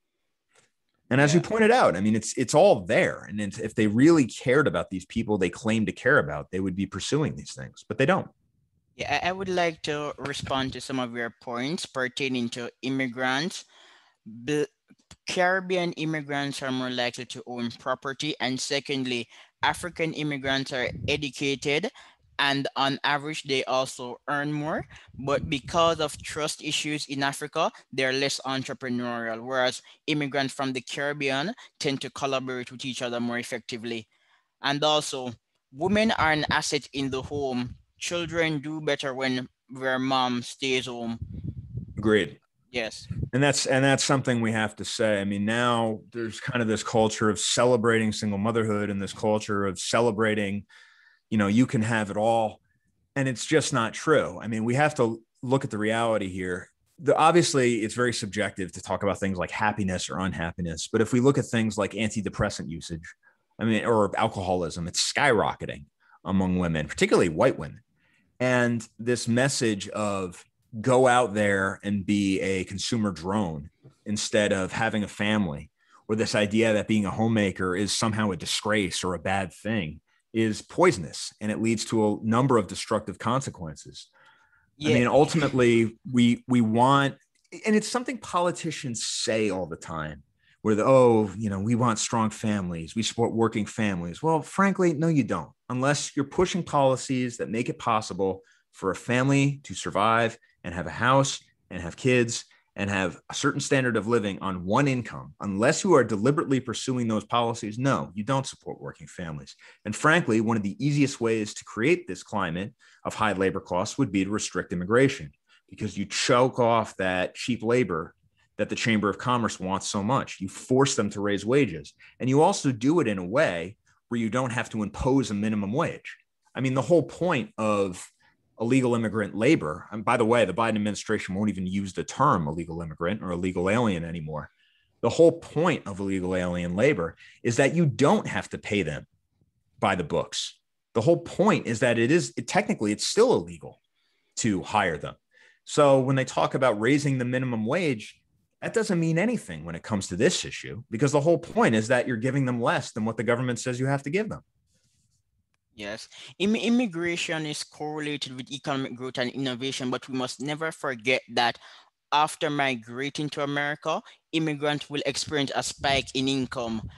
And as you pointed out, I mean, it's all there. And if they really cared about these people they claim to care about, they would be pursuing these things, but they don't. Yeah, I would like to respond to some of your points pertaining to immigrants. Caribbean immigrants are more likely to own property. And secondly, African immigrants are educated, and on average, they also earn more. But because of trust issues in Africa, they're less entrepreneurial, whereas immigrants from the Caribbean tend to collaborate with each other more effectively. And also, women are an asset in the home. Children do better when their mom stays home. Agreed. Yes. And that's something we have to say. I mean, now there's kind of this culture of celebrating single motherhood and this culture of celebrating, you can have it all. And it's just not true. I mean, we have to look at the reality here. Obviously, it's very subjective to talk about things like happiness or unhappiness. But if we look at things like antidepressant usage, or alcoholism, it's skyrocketing among women, particularly white women. And this message of go out there and be a consumer drone instead of having a family, or this idea that being a homemaker is somehow a disgrace or a bad thing, is poisonous, and it leads to a number of destructive consequences. Yeah. I mean, ultimately, we want, and it's something politicians say all the time, where we want strong families, we support working families. Well, frankly, no, you don't, unless you're pushing policies that make it possible for a family to survive and have a house and have kids and have a certain standard of living on one income. Unless you are deliberately pursuing those policies, no, you don't support working families. And frankly, one of the easiest ways to create this climate of high labor costs would be to restrict immigration, because you choke off that cheap labor that the Chamber of Commerce wants so much. You force them to raise wages. And you also do it in a way where you don't have to impose a minimum wage. I mean, the whole point of illegal immigrant labor, and by the way, the Biden administration won't even use the term illegal immigrant or illegal alien anymore. The whole point of illegal alien labor is that you don't have to pay them by the books. The whole point is that technically it's still illegal to hire them. So when they talk about raising the minimum wage, that doesn't mean anything when it comes to this issue, because the whole point is that you're giving them less than what the government says you have to give them. Yes, immigration is correlated with economic growth and innovation, but we must never forget that after migrating to America, immigrants will experience a spike in income.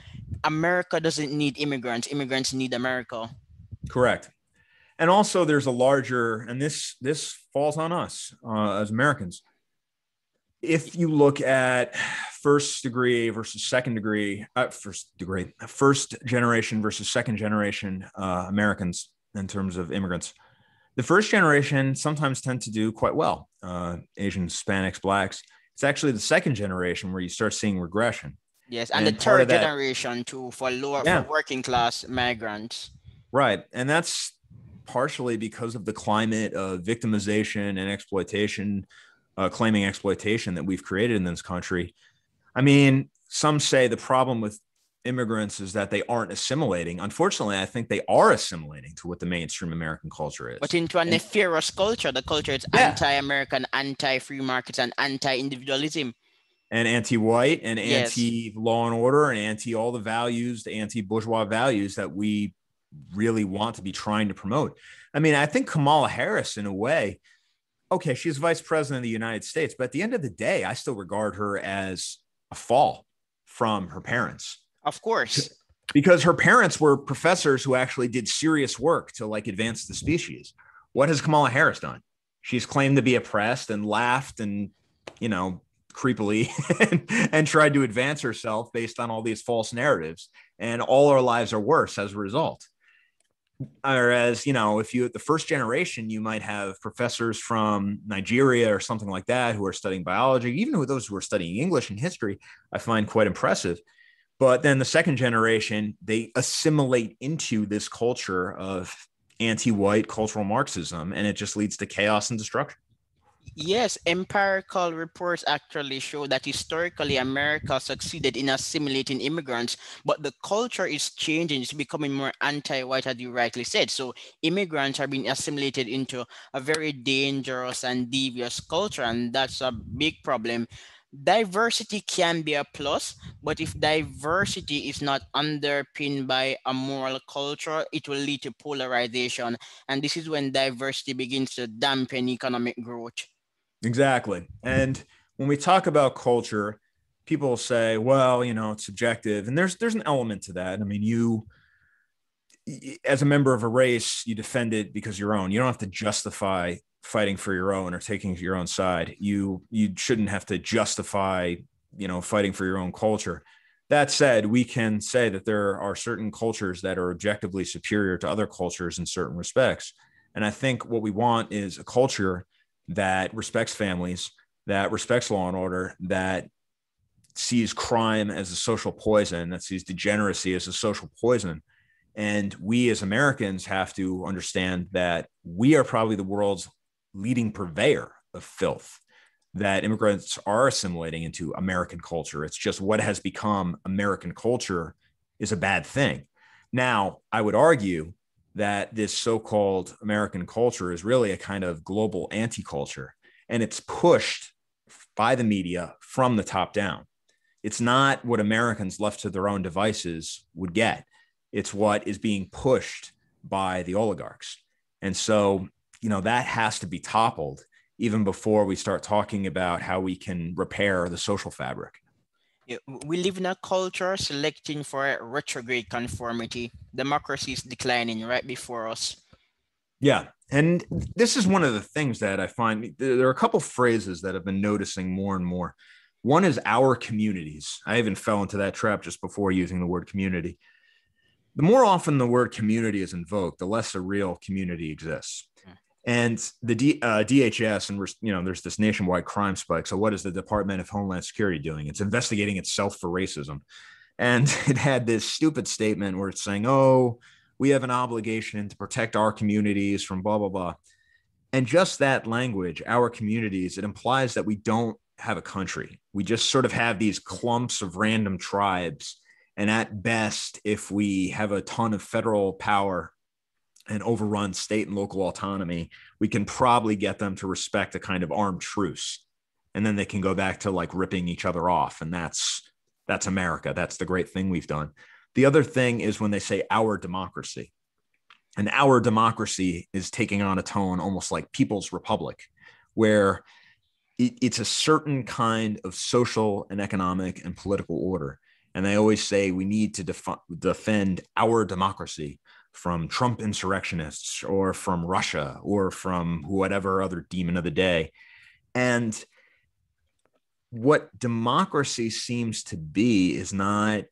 America doesn't need immigrants. Immigrants need America. Correct. And also there's a larger, and this falls on us as Americans. If you look at first generation versus second generation Americans in terms of immigrants, the first generation sometimes tend to do quite well. Asians, Hispanics, Blacks. It's actually the second generation where you start seeing regression. Yes, and the third generation too, for working class migrants. Right. And that's partially because of the climate of victimization and exploitation, claiming exploitation that we've created in this country. I mean, some say the problem with immigrants is that they aren't assimilating. Unfortunately, I think they are assimilating to what the mainstream American culture is. But into a nefarious culture. The culture is anti-American, anti-free markets, and anti-individualism. And anti-white and anti-law and order and anti all the values, the anti-bourgeois values that we really want to be trying to promote. I mean, I think Kamala Harris, in a way, okay, she's vice president of the United States, but at the end of the day, I still regard her as a fall from her parents. Of course. Because her parents were professors who actually did serious work to advance the species. What has Kamala Harris done? She's claimed to be oppressed and laughed and, creepily and tried to advance herself based on all these false narratives. And all our lives are worse as a result. Whereas, if you at the first generation, you might have professors from Nigeria or something like that who are studying biology, even with those who are studying English and history, I find quite impressive. But then the second generation, they assimilate into this culture of anti-white cultural Marxism, and it just leads to chaos and destruction. Yes, empirical reports actually show that historically America succeeded in assimilating immigrants, but the culture is changing. It's becoming more anti-white, as you rightly said. So immigrants are being assimilated into a very dangerous and devious culture, and that's a big problem. Diversity can be a plus, but if diversity is not underpinned by a moral culture, it will lead to polarization. And this is when diversity begins to dampen economic growth. Exactly. And when we talk about culture, people say, well, it's subjective. And there's an element to that. I mean, you as a member of a race, you defend it because you're own. You don't have to justify fighting for your own or taking your own side. You shouldn't have to justify, fighting for your own culture. That said, we can say that there are certain cultures that are objectively superior to other cultures in certain respects. And I think what we want is a culture that respects families, that respects law and order, that sees crime as a social poison, that sees degeneracy as a social poison. And we as Americans have to understand that we are probably the world's leading purveyor of filth, that immigrants are assimilating into American culture. It's just what has become American culture is a bad thing. Now, I would argue that this so-called American culture is really a kind of global anti-culture, and it's pushed by the media from the top down. It's not what Americans left to their own devices would get. It's what is being pushed by the oligarchs. And so, that has to be toppled even before we start talking about how we can repair the social fabric. Yeah, we live in a culture selecting for retrograde conformity. Democracy is declining right before us. Yeah. And this is one of the things that I find there are a couple phrases that I've been noticing more and more. One is our communities. I even fell into that trap just before using the word community. The more often the word community is invoked, the less a real community exists. And the DHS, and there's this nationwide crime spike. So what is the Department of Homeland Security doing? It's investigating itself for racism. And it had this stupid statement where it's saying, oh, we have an obligation to protect our communities from blah, blah, blah. And just that language, our communities, it implies that we don't have a country. We just sort of have these clumps of random tribes. And at best, if we have a ton of federal power and overrun state and local autonomy, we can probably get them to respect a kind of armed truce. And then they can go back to like ripping each other off. And that's America. That's the great thing we've done. The other thing is when they say our democracy. And our democracy is taking on a tone almost like People's Republic, where it's a certain kind of social and economic and political order. And they always say we need to defend our democracy from Trump insurrectionists or from Russia or from whatever other demon of the day. And what democracy seems to be is not,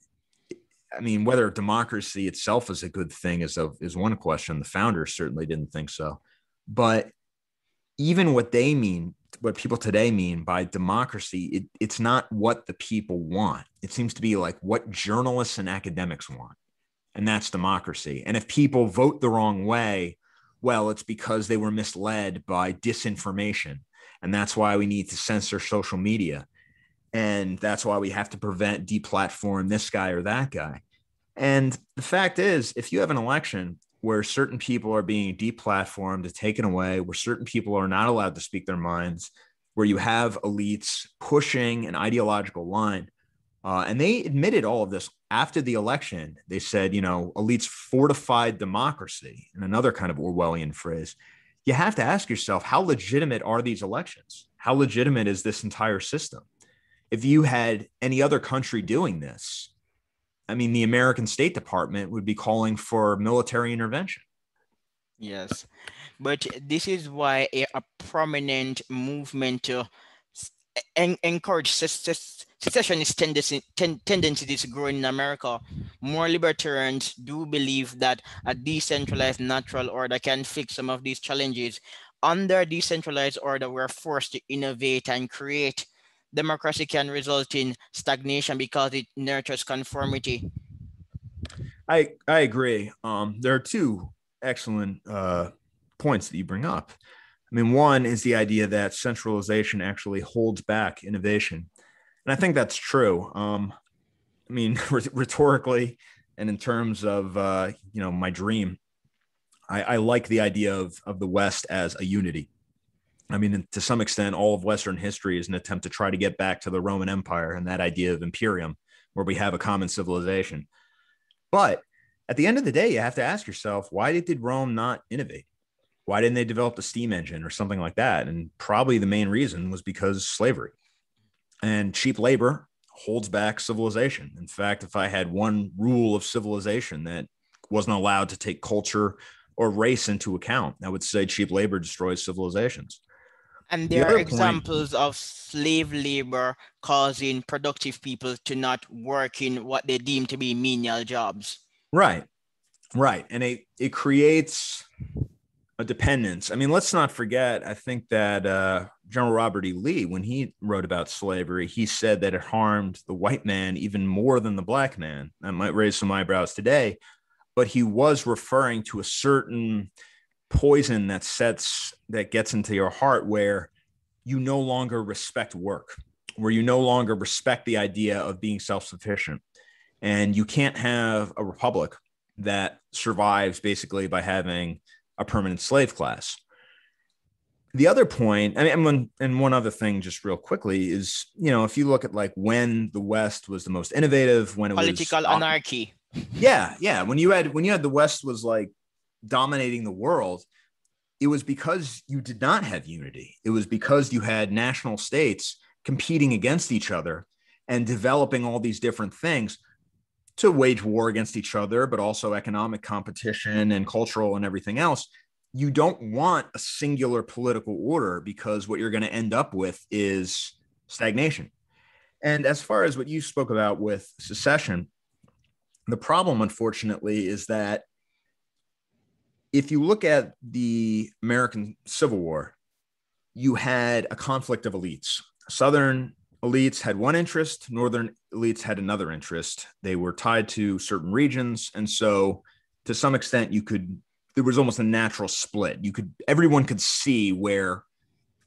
I mean, whether democracy itself is a good thing is one question. The founders certainly didn't think so. But even what they mean, what people today mean by democracy, it's not what the people want. It seems to be like what journalists and academics want. And that's democracy. And if people vote the wrong way, well, it's because they were misled by disinformation. And that's why we need to censor social media. And that's why we have to deplatform this guy or that guy. And the fact is, if you have an election where certain people are being deplatformed, taken away, where certain people are not allowed to speak their minds, where you have elites pushing an ideological line, and they admitted all of this after the election. They said, elites fortified democracy, in another kind of Orwellian phrase. You have to ask yourself, how legitimate are these elections? How legitimate is this entire system? If you had any other country doing this, I mean, the American State Department would be calling for military intervention. Yes, but this is why a prominent movement to encourage secessionist tendencies growing in America. More libertarians do believe that a decentralized natural order can fix some of these challenges. Under a decentralized order, we're forced to innovate and create. Democracy can result in stagnation because it nurtures conformity. I agree. There are two excellent points that you bring up. I mean, one is the idea that centralization actually holds back innovation. And I think that's true. I mean, rhetorically and in terms of, my dream, I like the idea of the West as a unity. I mean, to some extent, all of Western history is an attempt to try to get back to the Roman Empire and that idea of imperium, where we have a common civilization. But at the end of the day, you have to ask yourself, why did Rome not innovate? Why didn't they develop the steam engine or something like that? And probably the main reason was because slavery. And cheap labor holds back civilization. In fact, if I had one rule of civilization that wasn't allowed to take culture or race into account, I would say cheap labor destroys civilizations. And there are examples of slave labor causing productive people to not work in what they deem to be menial jobs. Right. And it creates a dependence. I mean, let's not forget, I think that General Robert E. Lee, when he wrote about slavery, he said that it harmed the white man even more than the black man. That might raise some eyebrows today, but he was referring to a certain poison that gets into your heart, where you no longer respect work, where you no longer respect the idea of being self-sufficient. And you can't have a republic that survives basically by having a permanent slave class. The other point, I mean, and one other thing just real quickly is, if you look at like when the West was the most innovative, when it was political anarchy. Yeah. When you had the West was like dominating the world, it was because you did not have unity. It was because you had national states competing against each other and developing all these different things to wage war against each other, but also economic competition and cultural and everything else. You don't want a singular political order, because what you're going to end up with is stagnation. And as far as what you spoke about with secession, the problem, unfortunately, is that if you look at the American Civil War, you had a conflict of elites. Southern elites had one interest, Northern elites had another interest. They were tied to certain regions. And so to some extent, there was almost a natural split. Everyone could see where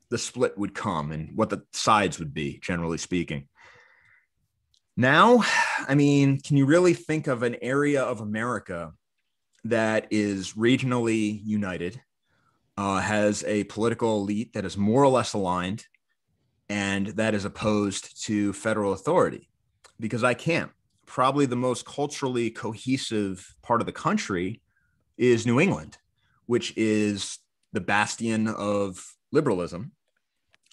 the split would come and what the sides would be, generally speaking. Now, I mean, can you really think of an area of America that is regionally united, has a political elite that is more or less aligned, and that is opposed to federal authority? Because I can't. Probably the most culturally cohesive part of the country is New England, which is the bastion of liberalism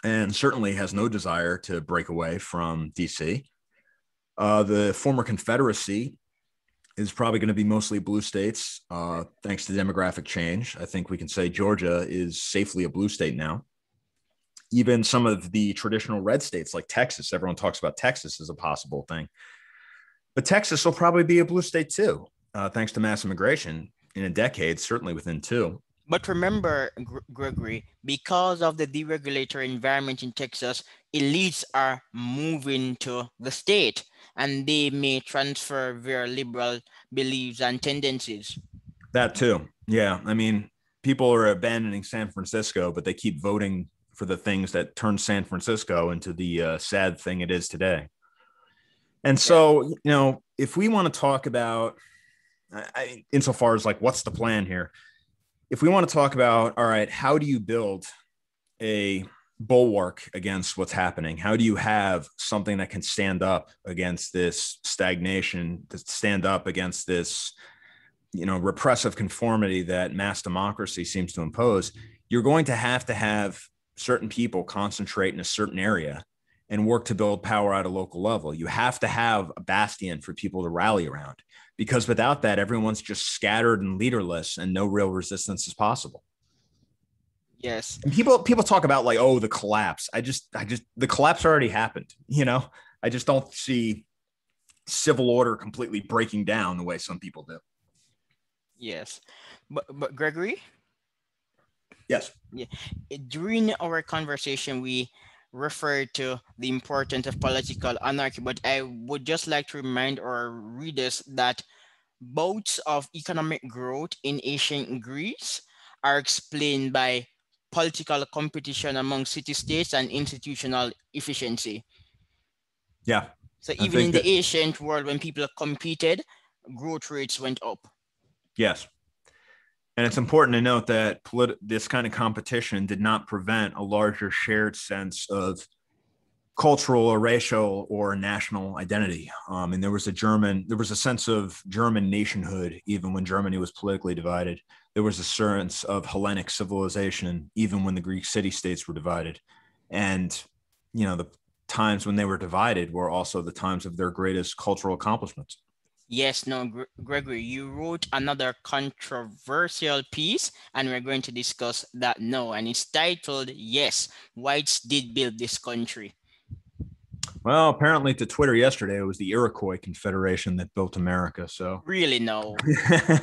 and certainly has no desire to break away from DC. The former Confederacy is probably going to be mostly blue states, thanks to demographic change. I think we can say Georgia is safely a blue state now. Even some of the traditional red states like Texas, everyone talks about Texas as a possible thing. But Texas will probably be a blue state too, thanks to mass immigration in a decade, certainly within 2. But remember, Gregory, because of the deregulatory environment in Texas, elites are moving to the state, and they may transfer their liberal beliefs and tendencies. That too. Yeah. I mean, people are abandoning San Francisco, but they keep voting for the things that turn San Francisco into the sad thing it is today. And so, if we want to talk about, insofar as like, what's the plan here? If we want to talk about, all right, how do you build a bulwark against what's happening? How do you have something that can stand up against this stagnation, to stand up against this, repressive conformity that mass democracy seems to impose? You're going to have certain people concentrate in a certain area and work to build power at a local level. You have to have a bastion for people to rally around, because without that, everyone's just scattered and leaderless and no real resistance is possible. Yes. And people talk about like, oh, the collapse. The collapse already happened. I just don't see civil order completely breaking down the way some people do. Yes. But Gregory? Yes. Yeah. During our conversation, we referred to the importance of political anarchy, but I would just like to remind our readers that Bouts of economic growth in ancient Greece are explained by political competition among city-states and institutional efficiency. Yeah. So I even think in the that, ancient world, when people competed, growth rates went up. yes. And it's important to note that this kind of competition did not prevent a larger shared sense of cultural or racial or national identity. And there was a sense of German nationhood, even when Germany was politically divided. There was a sense of Hellenic civilization, even when the Greek city-states were divided. And, the times when they were divided were also the times of their greatest cultural accomplishments. Yes, no, Gregory, you wrote another controversial piece, and we're going to discuss that now. And it's titled, Yes, Whites Did Build This Country. Well, apparently to Twitter yesterday, it was the Iroquois Confederation that built America. So really, no.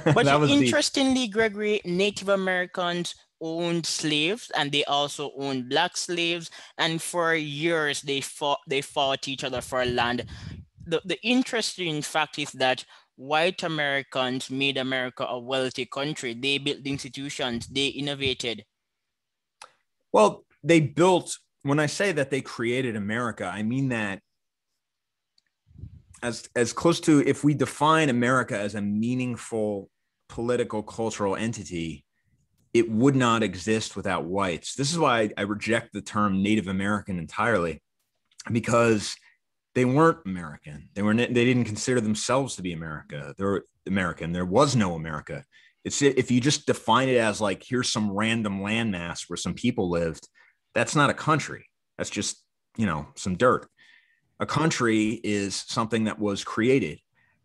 But that was interestingly, Gregory, Native Americans owned slaves, and they also owned black slaves. And for years, they fought each other for land. The interesting fact is that white Americans made America a wealthy country. They built institutions, they innovated. Well, when I say that they created America, I mean that as close to, if we define America as a meaningful political cultural entity, it would not exist without whites. This is why I reject the term Native American entirely, because they weren't American. They didn't consider themselves to be America. They're American. There was no America. If you just define it as like, here's some random landmass where some people lived, that's not a country. That's just, some dirt. A country is something that was created,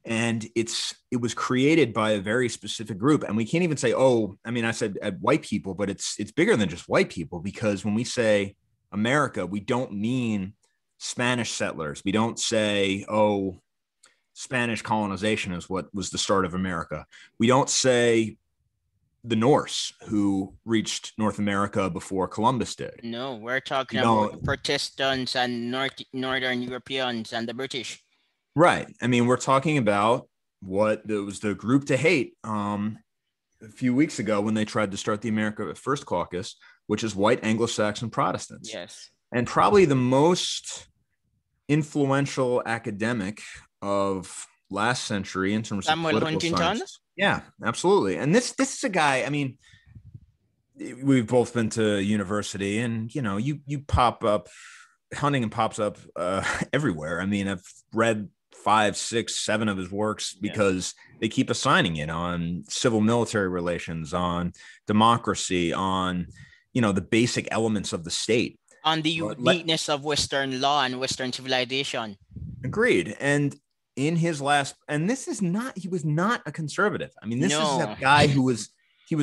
and it was created by a very specific group. And we can't even say, I said white people, but it's bigger than just white people, because when we say America, we don't mean Spanish settlers. We don't say, Spanish colonization is what was the start of America. We don't say the Norse, who reached North America before Columbus did. No, we're talking about Protestants and Northern Europeans and the British. Right. I mean, we're talking about what was the group to hate a few weeks ago when they tried to start the America First Caucus, which is white Anglo-Saxon Protestants. Yes. And probably the most influential academic of last century in terms of political science. Yeah, absolutely. And this is a guy, I mean, we've both been to university, and you pop up, Huntington pops up everywhere. I mean, I've read 5, 6, 7 of his works because they keep assigning it on civil military relations, on democracy, on the basic elements of the state, on the uniqueness of Western law and Western civilization. Agreed. And in his last, and he was not a conservative. I mean, this is a guy he was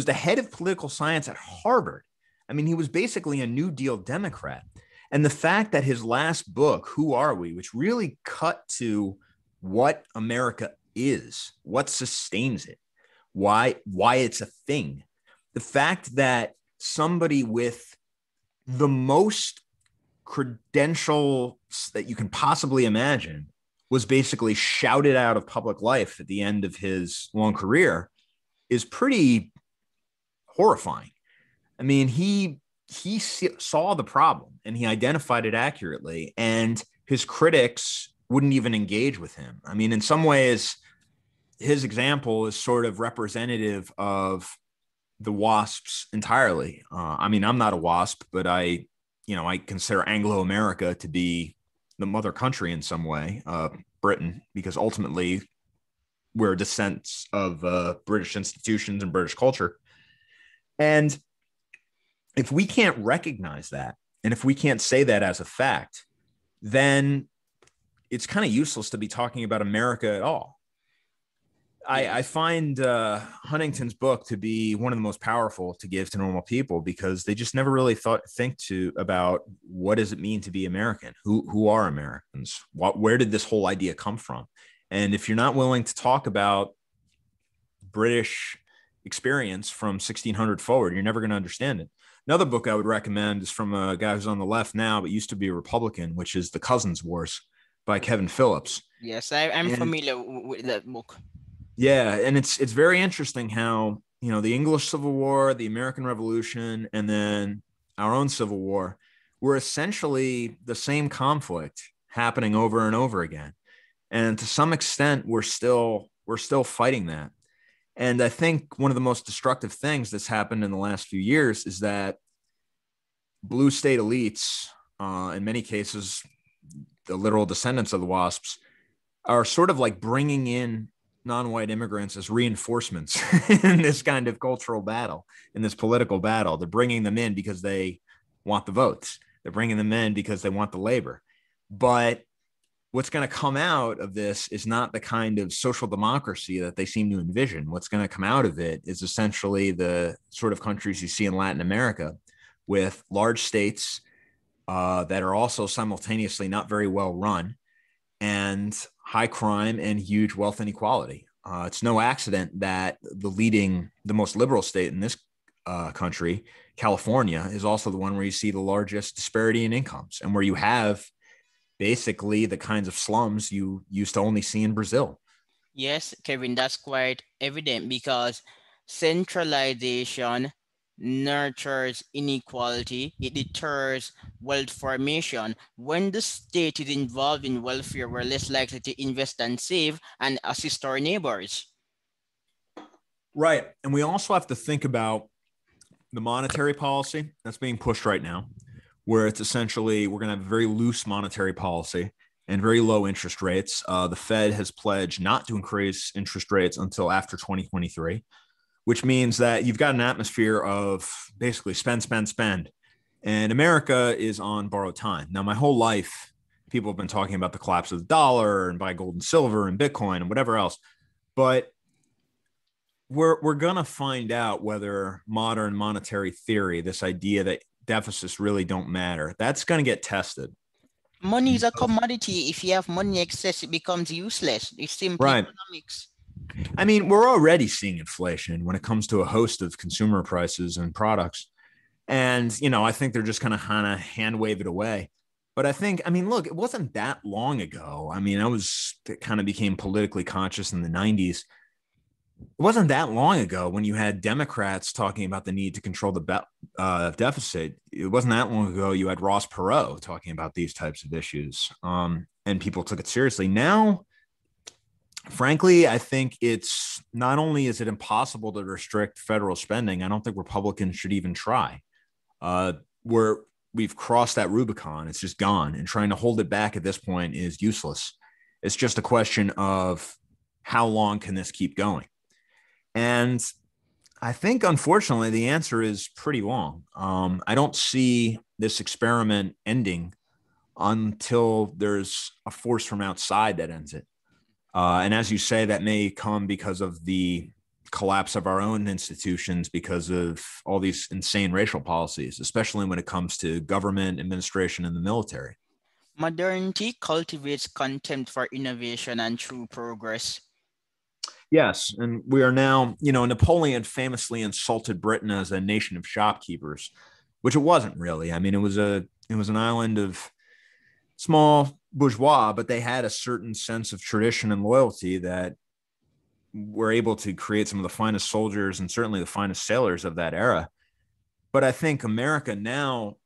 the head of political science at Harvard. I mean, he was basically a New Deal Democrat. And the fact that his last book, Who Are We?, which really cut to what America is, what sustains it, why it's a thing. The fact that somebody with the most credentials that you can possibly imagine was basically shouted out of public life at the end of his long career is pretty horrifying. I mean, he saw the problem and he identified it accurately, and his critics wouldn't even engage with him. I mean, in some ways, his example is sort of representative of the WASPs entirely. I mean, I'm not a WASP, but I consider Anglo-America to be the mother country in some way, Britain, because ultimately we're descendants of British institutions and British culture. And if we can't recognize that, and if we can't say that as a fact, then it's kind of useless to be talking about America at all. I find Huntington's book to be one of the most powerful to give to normal people, because they just never really think about what does it mean to be American? Who are Americans? Where did this whole idea come from? And if you're not willing to talk about British experience from 1600 forward, you're never going to understand it. Another book I would recommend is from a guy who's on the left now, but used to be a Republican, which is The Cousins Wars by Kevin Phillips. Yes, I'm familiar with that book. Yeah, and it's very interesting how, the English Civil War, the American Revolution, and then our own Civil War were essentially the same conflict happening over and over again. And to some extent, we're still fighting that. And I think one of the most destructive things that's happened in the last few years is that blue state elites, in many cases, the literal descendants of the WASPs, are sort of like bringing in non-white immigrants as reinforcements in this kind of cultural battle, in this political battle. They're bringing them in because they want the votes. They're bringing them in because they want the labor. But what's going to come out of this is not the kind of social democracy that they seem to envision. What's going to come out of it is essentially the sort of countries you see in Latin America, with large states that are also simultaneously not very well run, and high crime and huge wealth inequality. It's no accident that the most liberal state in this country, California, is also the one where you see the largest disparity in incomes, and where you have basically the kinds of slums you used to only see in Brazil. Yes, Kevin, that's quite evident because centralization nurtures inequality, it deters wealth formation. When the state is involved in welfare, we're less likely to invest and save and assist our neighbors. Right. And we also have to think about the monetary policy that's being pushed right now, where it's essentially we're going to have a very loose monetary policy and very low interest rates. The Fed has pledged not to increase interest rates until after 2023, which means that you've got an atmosphere of basically spend, spend, spend. And America is on borrowed time. Now, my whole life, people have been talking about the collapse of the dollar and buy gold and silver and Bitcoin and whatever else. But we're going to find out whether modern monetary theory, this idea that deficits really don't matter, that's going to get tested. Money is a commodity. If you have money excess, it becomes useless. It's simply Right. economics. I mean, we're already seeing inflation when it comes to a host of consumer prices and products. And, I think they're just kind of hand wave it away. But I mean, look, it wasn't that long ago. I mean, it kind of became politically conscious in the 90s. It wasn't that long ago when you had Democrats talking about the need to control the deficit. It wasn't that long ago you had Ross Perot talking about these types of issues, and people took it seriously. Now, frankly, I think it's not only is it impossible to restrict federal spending, I don't think Republicans should even try. We've crossed that Rubicon. It's just gone, and trying to hold it back at this point is useless. It's just a question of how long can this keep going? And I think, unfortunately, the answer is pretty long. I don't see this experiment ending until there's a force from outside that ends it. And as you say, that may come because of the collapse of our own institutions, because of all these insane racial policies, especially when it comes to government, administration, and the military. Modernity cultivates contempt for innovation and true progress. Yes, and we are now, Napoleon famously insulted Britain as a nation of shopkeepers, which it wasn't really. I mean, it was an island of small bourgeois, but they had a certain sense of tradition and loyalty that were able to create some of the finest soldiers and certainly the finest sailors of that era. But I think America now,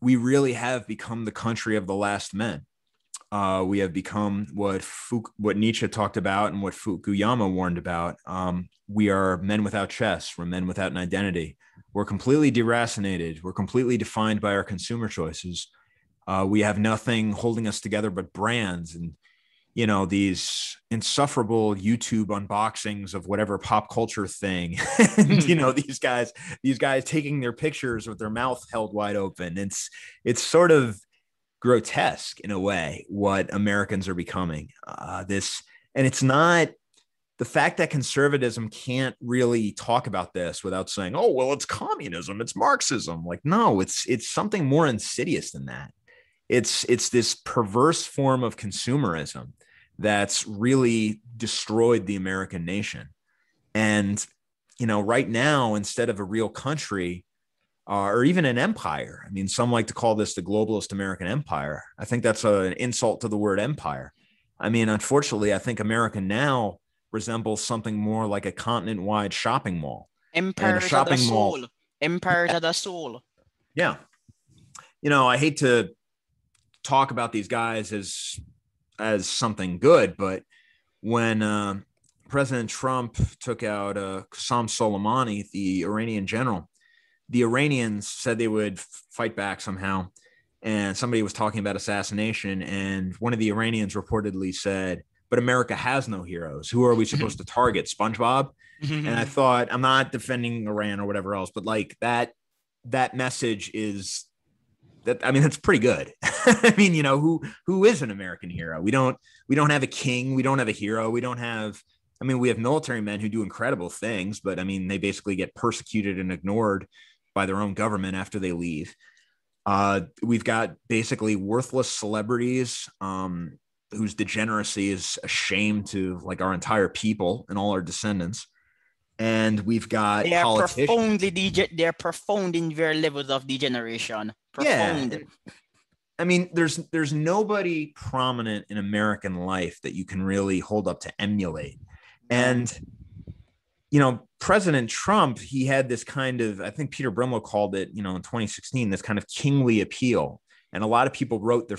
we really have become the country of the last men. We have become what Nietzsche talked about and what Fukuyama warned about. We are men without chests. We're men without an identity. We're completely deracinated. We're completely defined by our consumer choices. We have nothing holding us together but brands and, these insufferable YouTube unboxings of whatever pop culture thing. And, these guys taking their pictures with their mouth held wide open. It's sort of grotesque in a way what Americans are becoming. And it's not the fact that conservatism can't really talk about this without saying, "Oh, well, it's communism, it's Marxism." Like, no, it's something more insidious than that. It's this perverse form of consumerism that's really destroyed the American nation. And right now, instead of a real country, or even an empire. I mean, some like to call this the globalist American empire. I think that's an insult to the word empire. I mean, unfortunately, I think America now resembles something more like a continent-wide shopping mall. And a Empires of the shopping mall, soul. Empires of the soul. yeah. I hate to talk about these guys as something good, but when President Trump took out Qasem Soleimani, the Iranian general, the Iranians said they would fight back somehow. And somebody was talking about assassination. And one of the Iranians reportedly said, but America has no heroes. Who are we supposed to target? SpongeBob? And I thought, I'm not defending Iran or whatever else, but like that message is that, I mean, that's pretty good. I mean, who is an American hero? We don't have a king. We don't have a hero. We have military men who do incredible things, but I mean, they basically get persecuted and ignored by their own government after they leave. We've got basically worthless celebrities whose degeneracy is a shame to like our entire people and all our descendants. And we've got politicians. They're profound in their levels of degeneration. Profound. Yeah. I mean, there's nobody prominent in American life that you can really hold up to emulate. And, President Trump, he had this kind of, I think Peter Brimlow called it, in 2016, this kind of kingly appeal. And a lot of people wrote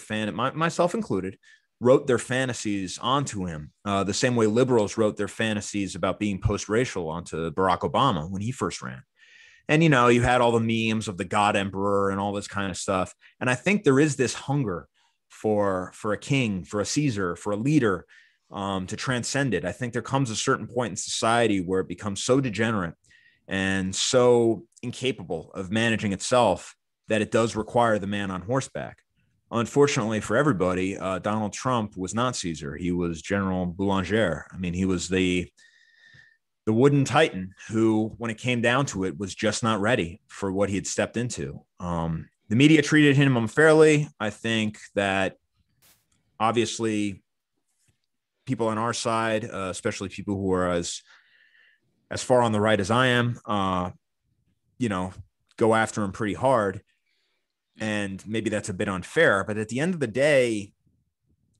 myself included, wrote their fantasies onto him, the same way liberals wrote their fantasies about being post-racial onto Barack Obama when he first ran. And, you had all the memes of the God Emperor and all this kind of stuff. And I think there is this hunger for a king, for a Caesar, for a leader to transcend it. I think there comes a certain point in society where it becomes so degenerate and so incapable of managing itself that it does require the man on horseback. Unfortunately for everybody, Donald Trump was not Caesar. He was General Boulanger. I mean, he was the wooden titan who, when it came down to it, was just not ready for what he had stepped into. The media treated him unfairly. I think that obviously people on our side, especially people who are as far on the right as I am, go after him pretty hard. And maybe that's a bit unfair, but at the end of the day,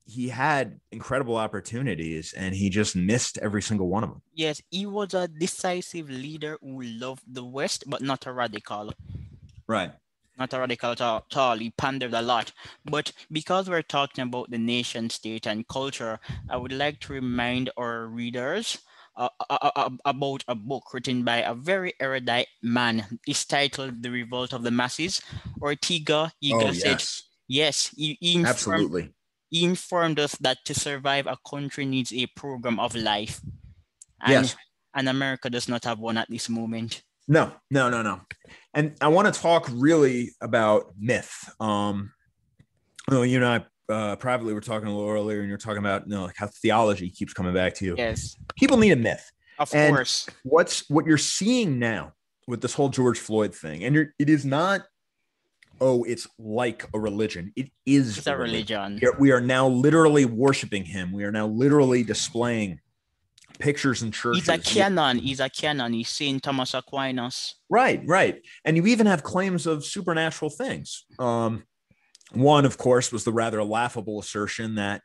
he had incredible opportunities and he just missed every single one of them. Yes, he was a decisive leader who loved the West, but not a radical. Right. Not a radical at all. He pandered a lot. But because we're talking about the nation state and culture, I would like to remind our readers about a book written by a very erudite man. It's titled The Revolt of the Masses. Ortega y Gasset. Yes, absolutely. He informed us that to survive, a country needs a program of life. And America does not have one at this moment. No. And I want to talk really about myth. You and I privately were talking a little earlier, and you're talking about like how theology keeps coming back to you. Yes. People need a myth. Of course. What you're seeing now with this whole George Floyd thing, and it is not, it's like a religion. It's a religion. We are now literally worshiping him. We are now literally displaying pictures in churches. He's a canon. He's Saint Thomas Aquinas. Right. And you even have claims of supernatural things. One, of course, was the rather laughable assertion that,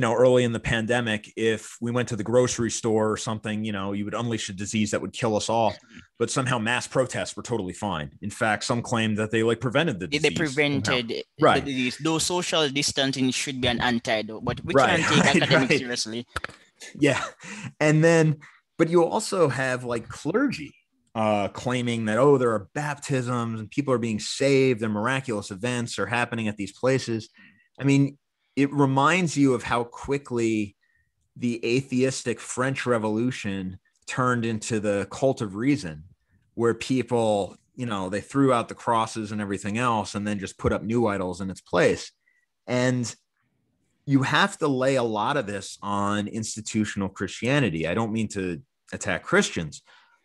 early in the pandemic, if we went to the grocery store or something, you would unleash a disease that would kill us all. But somehow mass protests were totally fine. In fact, some claimed that they prevented the disease. They prevented the disease. Though social distancing should be an antidote, but we can't take academics seriously. Yeah. And then, but you also have clergy claiming that, there are baptisms and people are being saved and miraculous events are happening at these places. I mean, it reminds you of how quickly the atheistic French Revolution turned into the cult of reason, where people, they threw out the crosses and everything else and then just put up new idols in its place. And you have to lay a lot of this on institutional Christianity. I don't mean to attack Christians,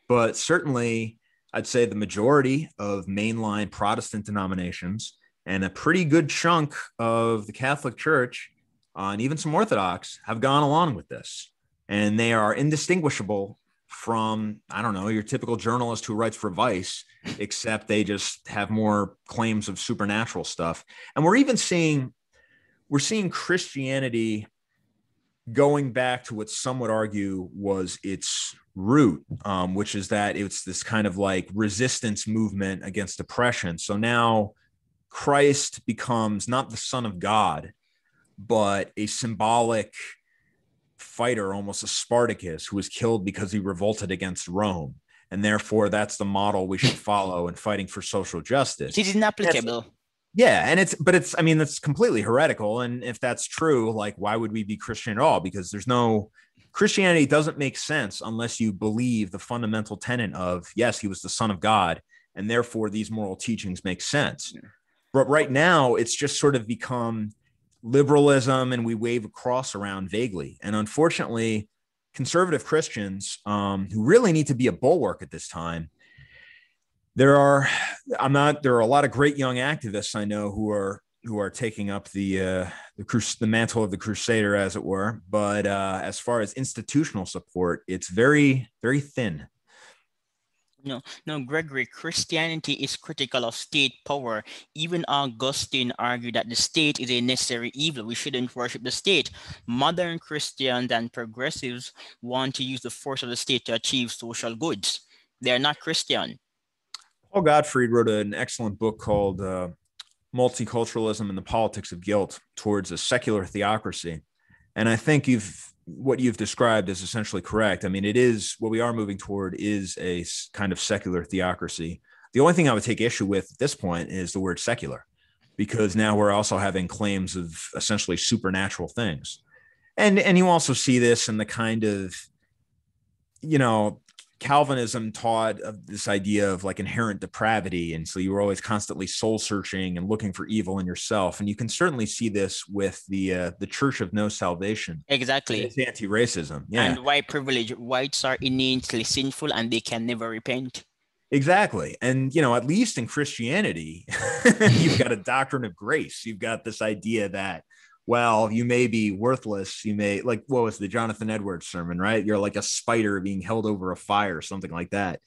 but certainly I'd say the majority of mainline Protestant denominations and a pretty good chunk of the Catholic Church and even some Orthodox have gone along with this. And they are indistinguishable from, your typical journalist who writes for Vice, except they just have more claims of supernatural stuff. And we're seeing Christianity going back to what some would argue was its root, which is that it's this kind of like resistance movement against oppression. So now Christ becomes not the Son of God, but a symbolic fighter, almost a Spartacus, who was killed because he revolted against Rome. And therefore, that's the model we should follow in fighting for social justice. It is inapplicable. Yeah. And I mean, that's completely heretical. And if that's true, like, why would we be Christian at all? Because Christianity doesn't make sense unless you believe the fundamental tenet of, yes, he was the Son of God, and therefore these moral teachings make sense. Yeah. But right now, it's just sort of become liberalism, and we wave a cross around vaguely. And unfortunately, conservative Christians who really need to be a bulwark at this time, there are a lot of great young activists I know who are taking up the mantle of the crusader, as it were. But as far as institutional support, it's very, very thin. No, Gregory, Christianity is critical of state power. Even Augustine argued that the state is a necessary evil. We shouldn't worship the state. Modern Christians and progressives want to use the force of the state to achieve social goods. They are not Christian. Paul Gottfried wrote an excellent book called Multiculturalism and the Politics of Guilt Towards a Secular Theocracy. And I think what you've described is essentially correct. I mean, what we are moving toward is a kind of secular theocracy. The only thing I would take issue with at this point is the word secular, because now we're also having claims of essentially supernatural things. And you also see this in the kind of, Calvinism taught of this idea of like inherent depravity. And so you were always constantly soul searching and looking for evil in yourself. And you can certainly see this with the Church of No Salvation. Exactly. It's anti-racism. Yeah. And white privilege. Whites are innately sinful and they can never repent. Exactly. And, at least in Christianity, you've got a doctrine of grace. You've got this idea that, well, you may be worthless. You may, like, what was the Jonathan Edwards sermon, right? You're like a spider being held over a fire, something like that.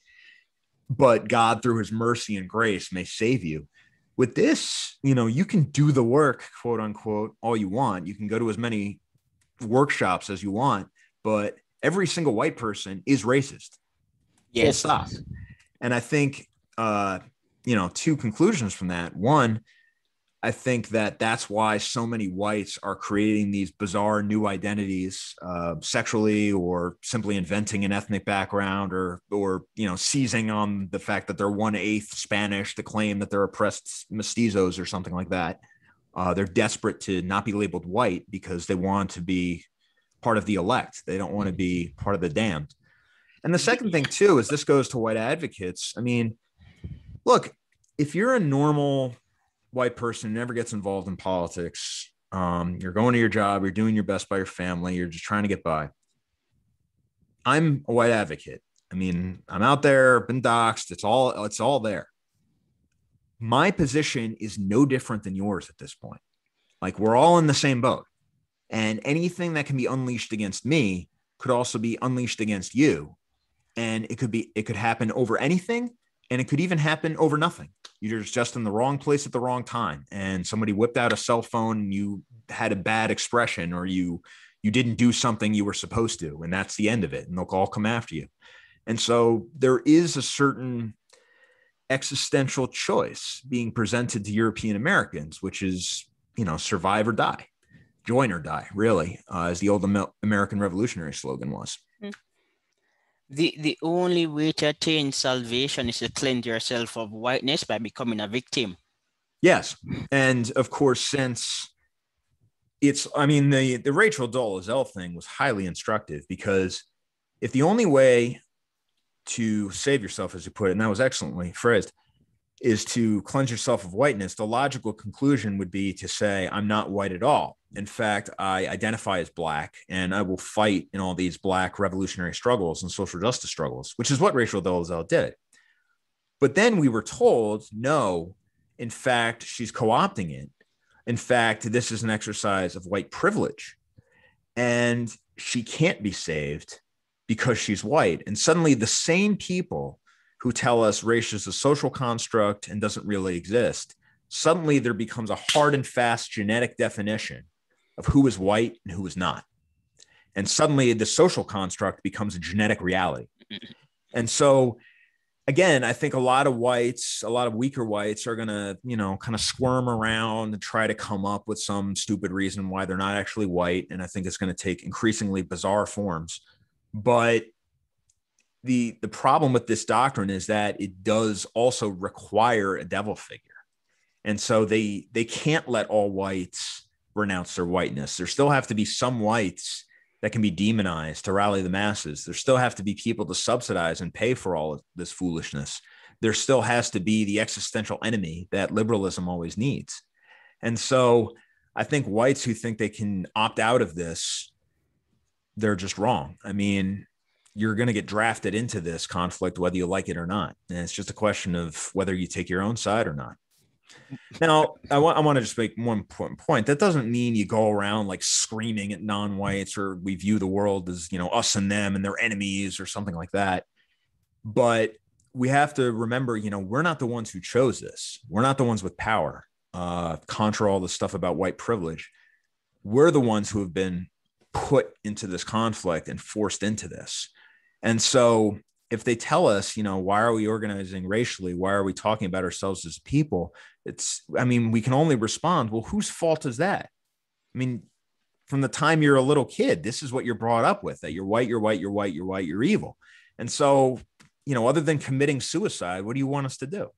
But God, through his mercy and grace, may save you. With this, you can do the work, quote unquote, all you want. You can go to as many workshops as you want, but every single white person is racist. Yes. Full stop. And I think, two conclusions from that. One, I think that's why so many whites are creating these bizarre new identities, sexually, or simply inventing an ethnic background, or seizing on the fact that they're 1/8 Spanish to claim that they're oppressed mestizos or something like that. They're desperate to not be labeled white because they want to be part of the elect. They don't want to be part of the damned. And the second thing too is this goes to white advocates. I mean, look, if you're a normal white person who never gets involved in politics, you're going to your job, you're doing your best by your family, you're just trying to get by. I'm a white advocate. I mean, I'm out there, been doxxed, it's all there. My position is no different than yours at this point. Like, we're all in the same boat. And anything that can be unleashed against me could also be unleashed against you. And it could happen over anything, and it could even happen over nothing. You're just in the wrong place at the wrong time, and somebody whipped out a cell phone and you had a bad expression, or you didn't do something you were supposed to, and that's the end of it, and they'll all come after you. And so there is a certain existential choice being presented to European Americans, which is, survive or die, join or die, really, as the old American Revolutionary slogan was. The only way to attain salvation is to cleanse yourself of whiteness by becoming a victim. Yes. And of course, since the Rachel Dolezal thing was highly instructive, because if the only way to save yourself, as you put it, and that was excellently phrased, is to cleanse yourself of whiteness, the logical conclusion would be to say, I'm not white at all. In fact, I identify as Black, and I will fight in all these Black revolutionary struggles and social justice struggles, which is what Rachel Dolezal did. But then we were told, no, in fact, she's co-opting it. In fact, this is an exercise of white privilege, and she can't be saved because she's white. And suddenly the same people who tell us race is a social construct and doesn't really exist, suddenly there becomes a hard and fast genetic definition of who is white and who is not. And suddenly the social construct becomes a genetic reality. And so, again, I think a lot of weaker whites are going to, kind of squirm around and try to come up with some stupid reason why they're not actually white. And I think it's going to take increasingly bizarre forms. But the problem with this doctrine is that it does also require a devil figure. And so they can't let all whites renounce their whiteness. There still have to be some whites that can be demonized to rally the masses. There still have to be people to subsidize and pay for all of this foolishness. There still has to be the existential enemy that liberalism always needs. And so I think whites who think they can opt out of this, they're just wrong. I mean, you're going to get drafted into this conflict, whether you like it or not. And it's just a question of whether you take your own side or not. Now, I want to just make one important point. That doesn't mean you go around like screaming at non-whites, or we view the world as, us and them and their enemies or something like that. But we have to remember, we're not the ones who chose this. We're not the ones with power, contra all the stuff about white privilege. We're the ones who have been put into this conflict and forced into this. And so if they tell us, why are we organizing racially? Why are we talking about ourselves as people? We can only respond, well, whose fault is that? I mean, from the time you're a little kid, this is what you're brought up with, that you're white, you're white, you're white, you're white, you're evil. And so, other than committing suicide, what do you want us to do?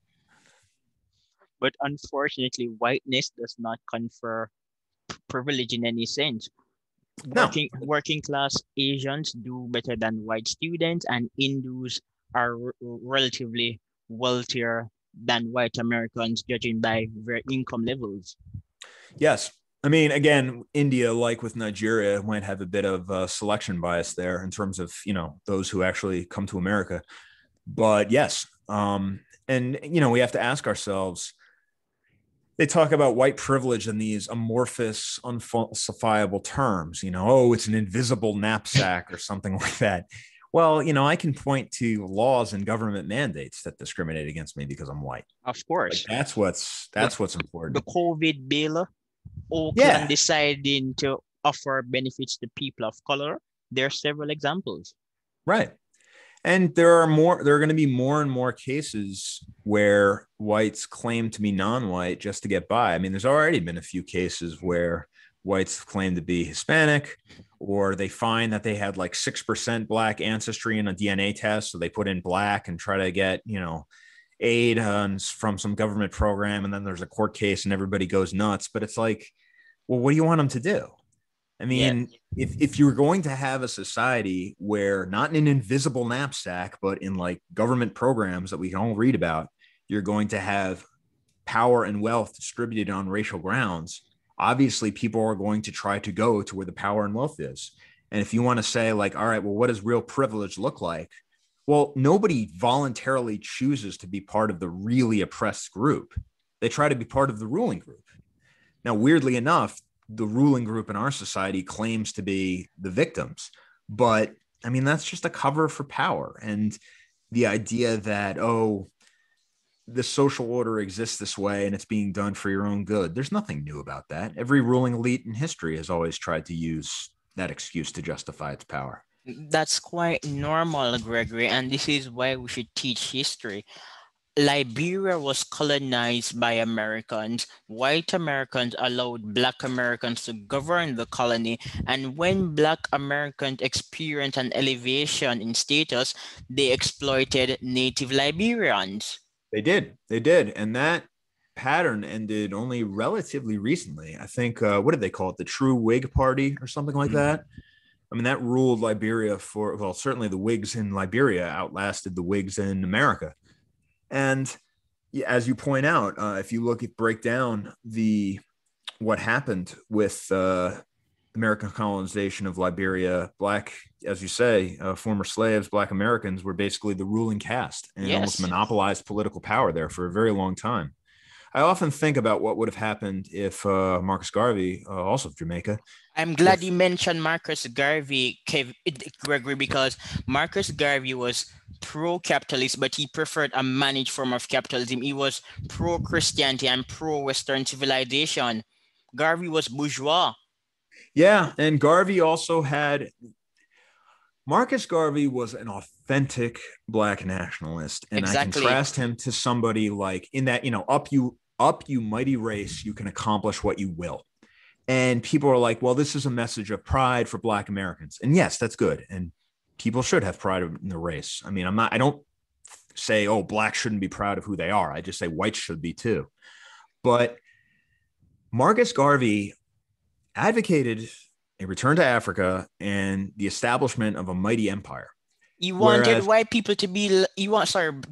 But unfortunately, whiteness does not confer privilege in any sense. Working class Asians do better than white students, and Hindus are relatively wealthier than white Americans, judging by their income levels. Yes. I mean, again, India, like with Nigeria, might have a bit of selection bias there in terms of, those who actually come to America. But yes. And, we have to ask ourselves, they talk about white privilege in these amorphous, unfalsifiable terms, it's an invisible knapsack or something like that. Well, I can point to laws and government mandates that discriminate against me because I'm white. Of course. Like, that's what's important. The COVID bill, Oakland deciding to offer benefits to people of color. There are several examples. Right. And there are going to be more and more cases where whites claim to be non-white just to get by. I mean, there's already been a few cases where whites claim to be Hispanic, or they find that they had like 6% black ancestry in a DNA test. So they put in black and try to get, aid from some government program. And then there's a court case and everybody goes nuts. But it's like, well, what do you want them to do? I mean, if you were going to have a society where, not in an invisible knapsack, but in like government programs that we can all read about, you're going to have power and wealth distributed on racial grounds, obviously people are going to try to go to where the power and wealth is. And if you want to say like, all right, well, what does real privilege look like? Well, nobody voluntarily chooses to be part of the really oppressed group. They try to be part of the ruling group. Now, weirdly enough, the ruling group in our society claims to be the victims, but I mean, that's just a cover for power. And the idea that, the social order exists this way and it's being done for your own good. There's nothing new about that. Every ruling elite in history has always tried to use that excuse to justify its power. That's quite normal, Gregory, and this is why we should teach history. Liberia was colonized by Americans. White Americans allowed Black Americans to govern the colony. And when Black Americans experienced an elevation in status, they exploited native Liberians. They did. And that pattern ended only relatively recently. I think, what did they call it? The True Whig Party or something like that. I mean, that ruled Liberia certainly the Whigs in Liberia outlasted the Whigs in America. And as you point out, if you break down what happened with American colonization of Liberia, Black, as you say, former slaves, Black Americans were basically the ruling caste and almost monopolized political power there for a very long time. I often think about what would have happened if Marcus Garvey, also of Jamaica. I'm glad you mentioned Marcus Garvey, Gregory, because Marcus Garvey was pro-capitalist, but he preferred a managed form of capitalism. He was pro-Christianity and pro-Western civilization. Garvey was bourgeois. Yeah. And Garvey also had Marcus Garvey was an authentic Black nationalist. And I Exactly. contrast him to somebody like in that, up you mighty race, you can accomplish what you will. And people are like, well, this is a message of pride for Black Americans. And yes, that's good. And people should have pride in the race. I mean, I don't say, oh, Blacks shouldn't be proud of who they are. I just say whites should be too. But Marcus Garvey advocated a return to Africa and the establishment of a mighty empire. He wanted Whereas, white people to be,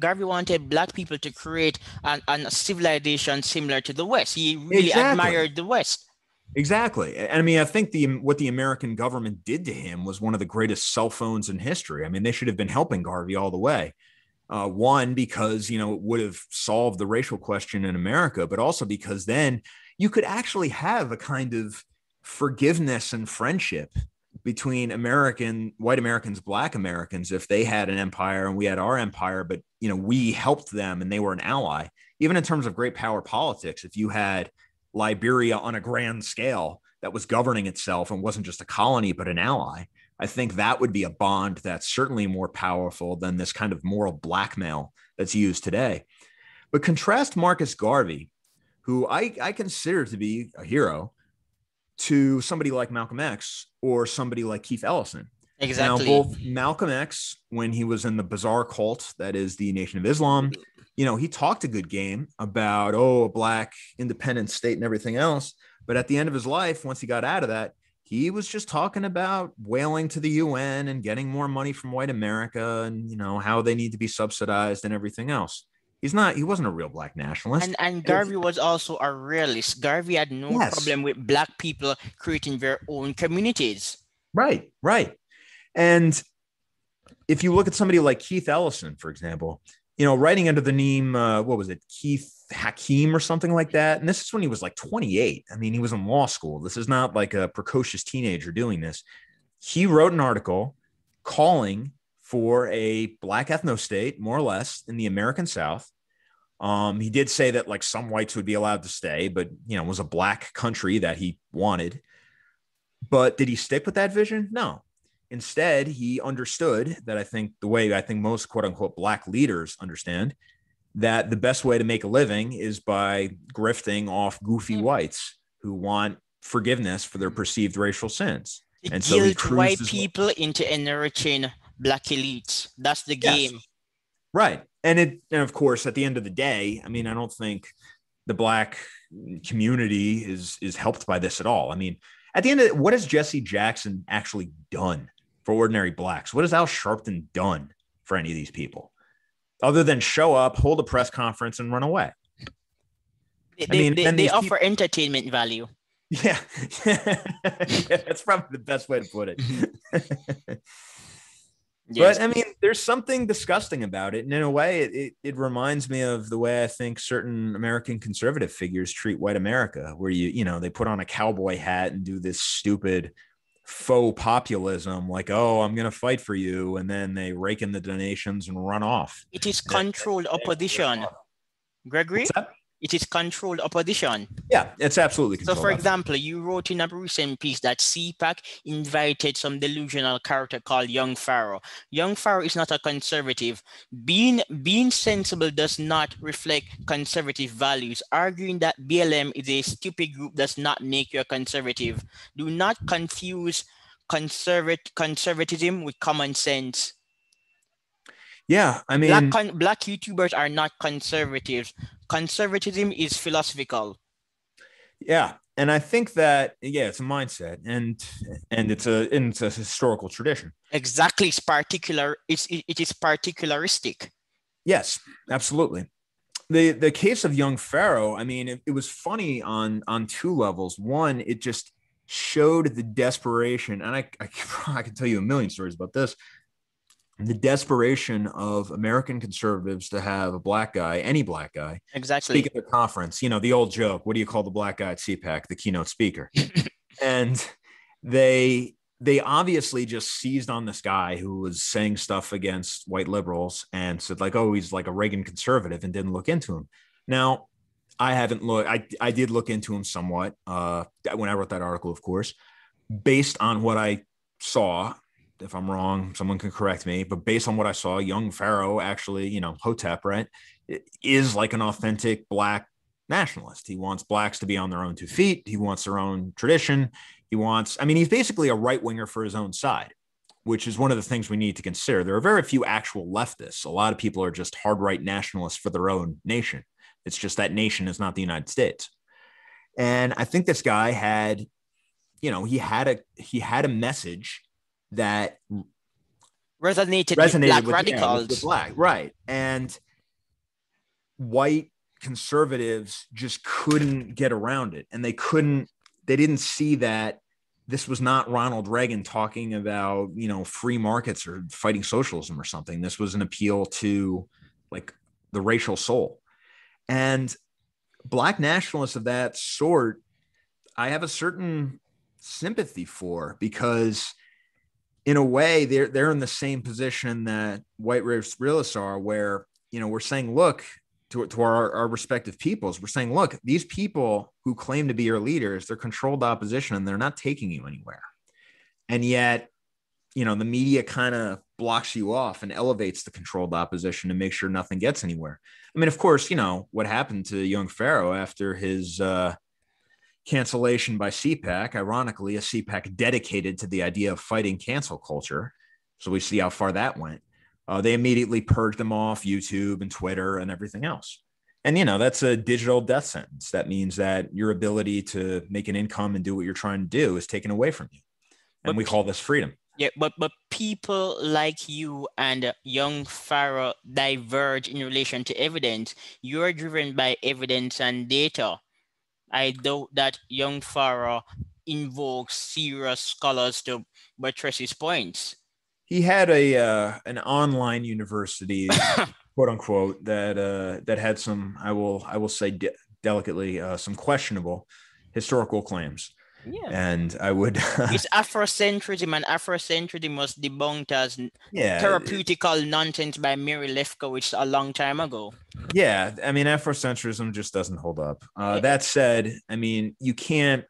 Garvey wanted Black people to create a civilization similar to the West. He really exactly, admired the West. exactly. And I mean, I think what the American government did to him was one of the greatest cell phones in history. I mean, they should have been helping Garvey all the way. One, because, it would have solved the racial question in America, but also because then you could actually have a kind of forgiveness and friendship between white Americans, Black Americans, if they had an empire and we had our empire, but, we helped them and they were an ally. Even in terms of great power politics, if you had Liberia on a grand scale that was governing itself and wasn't just a colony, but an ally, I think that would be a bond that's certainly more powerful than this kind of moral blackmail that's used today. But contrast Marcus Garvey, who I consider to be a hero, to somebody like Malcolm X or somebody like Keith Ellison. Exactly. Now, both Malcolm X, when he was in the bizarre cult that is the Nation of Islam, he talked a good game about, a Black independent state and everything else. But at the end of his life, once he got out of that, he was just talking about whaling to the UN and getting more money from white America and, how they need to be subsidized and everything else. He wasn't a real Black nationalist. And Garvey was also a realist. Garvey had no problem with Black people creating their own communities. Right. And if you look at somebody like Keith Ellison, for example, writing under the name, Keith Hakeem or something like that. And this is when he was like 28. I mean, he was in law school. This is not like a precocious teenager doing this. He wrote an article calling for a Black ethno-state, more or less, in the American South. He did say that like some whites would be allowed to stay, but, it was a Black country that he wanted. But did he stick with that vision? No. Instead, he understood that the way most quote unquote Black leaders understand that the best way to make a living is by grifting off goofy whites who want forgiveness for their perceived racial sins. And so he guilt white people into enriching Black elites. That's the game. Yes. Right. And of course, at the end of the day, I mean, I don't think the Black community is helped by this at all. I mean, at the end of it, what has Jesse Jackson actually done for ordinary Blacks? What has Al Sharpton done for any of these people? Other than show up, hold a press conference, and run away. They offer entertainment value. Yeah. That's probably the best way to put it. Yes. But I mean, there's something disgusting about it. And in a way, it reminds me of the way I think certain American conservative figures treat white America, where they put on a cowboy hat and do this stupid faux populism like, oh, I'm going to fight for you. And then they rake in the donations and run off. It is controlled opposition. Gregory? It is controlled opposition. Yeah, it's absolutely controlled. So, for example, you wrote in a recent piece that CPAC invited some delusional character called Young Pharaoh. Young Pharaoh is not a conservative. Being sensible does not reflect conservative values. Arguing that BLM is a stupid group does not make you a conservative. Do not confuse conservatism with common sense. Yeah, I mean, Black YouTubers are not conservatives. Conservatism is philosophical. Yeah, and I think that it's a mindset, and it's a historical tradition. Exactly, it's particular. It is particularistic. Yes, absolutely. The case of Young Pharaoh, I mean, it was funny on two levels. One, it just showed the desperation, and I can tell you a million stories about this. The desperation of American conservatives to have a Black guy, any Black guy, exactly, speak at their conference. The old joke, what do you call the Black guy at CPAC? The keynote speaker. And they obviously just seized on this guy who was saying stuff against white liberals and said like, oh, he's like a Reagan conservative, and didn't look into him. Now, I haven't looked. I did look into him somewhat when I wrote that article, of course. based on what I saw, if I'm wrong, someone can correct me, but based on what I saw, young Pharaoh actually, Hotep, right, is like an authentic Black nationalist. He wants Blacks to be on their own 2 feet. He wants their own tradition. He's basically a right winger for his own side, which is one of the things we need to consider. There are very few actual leftists. A lot of people are just hard right nationalists for their own nation. It's just that nation is not the United States. And I think this guy had, he had a message that resonated with Black radicals. With Black, right. And white conservatives just couldn't get around it. And they didn't see that this was not Ronald Reagan talking about, free markets or fighting socialism or something. This was an appeal to like the racial soul. And Black nationalists of that sort, I have a certain sympathy for, because in a way they're in the same position that white race realists are, where, we're saying, look, to our respective peoples, we're saying, look, these people who claim to be your leaders, they're controlled opposition and they're not taking you anywhere. And yet, the media kind of blocks you off and elevates the controlled opposition to make sure nothing gets anywhere. I mean, of course, what happened to young Pharaoh after his cancellation by CPAC, ironically, a CPAC dedicated to the idea of fighting cancel culture. So we see how far that went. They immediately purged them off YouTube and Twitter and everything else. And, that's a digital death sentence. That means that your ability to make an income and do what you're trying to do is taken away from you. And we call this freedom. Yeah, but people like you and young Pharaoh diverge in relation to evidence. You're driven by evidence and data. I doubt that young Pharaoh invokes serious scholars to buttress his points. He had an online university, quote unquote, that had some, I will say delicately, some questionable historical claims. Yeah. And I would it's Afrocentrism, and Afrocentrism was debunked as therapeutical nonsense by Mary Lefkowitz a long time ago. Yeah, I mean, Afrocentrism just doesn't hold up. That said, I mean, you can't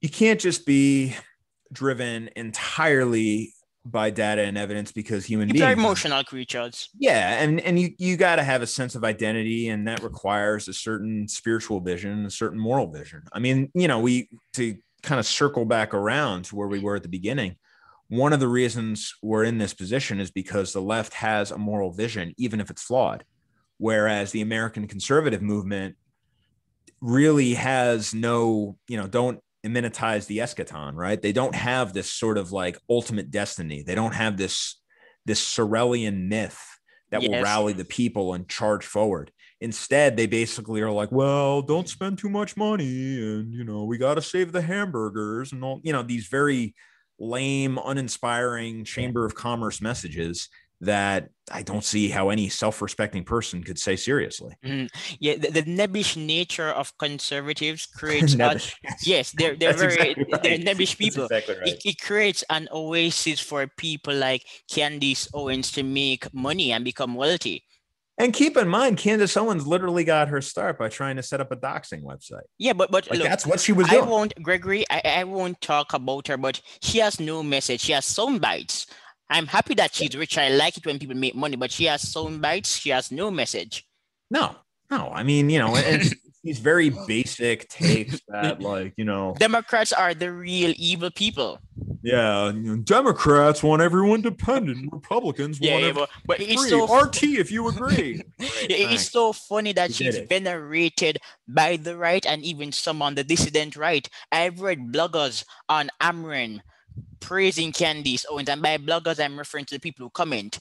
just be driven entirely by data and evidence, because human beings are emotional creatures. Yeah, and you got to have a sense of identity, and that requires a certain spiritual vision, a certain moral vision. I mean, to kind of circle back around to where we were at the beginning, one of the reasons we're in this position is because the left has a moral vision, even if it's flawed, whereas the American conservative movement really has no, don't immanentize the eschaton, right? They don't have this sort of like ultimate destiny. They don't have this Sorelian myth that will rally the people and charge forward. Instead, they basically are like, well, don't spend too much money, and we got to save the hamburgers, and all, these very lame, uninspiring Chamber of Commerce messages that I don't see how any self-respecting person could say seriously. Yeah, the nebbish nature of conservatives creates yes, they're very exactly right. They're nebbish people. Exactly right. It creates an oasis for people like Candace Owens to make money and become wealthy. And keep in mind, Candace Owens literally got her start by trying to set up a doxing website. Yeah, but like, look, that's what she was doing. I won't talk about her, but she has no message. She has sound bites. I'm happy that she's rich. I like it when people make money, but she has sound bites. She has no message. No. I mean, and these very basic takes that, like, Democrats are the real evil people. Yeah, Democrats want everyone dependent. Republicans want everyone but free. So RT, if you agree. It's so funny that she's venerated by the right and even some on the dissident right. I've read bloggers on Ameren praising Candace Owens, and by bloggers I'm referring to the people who comment.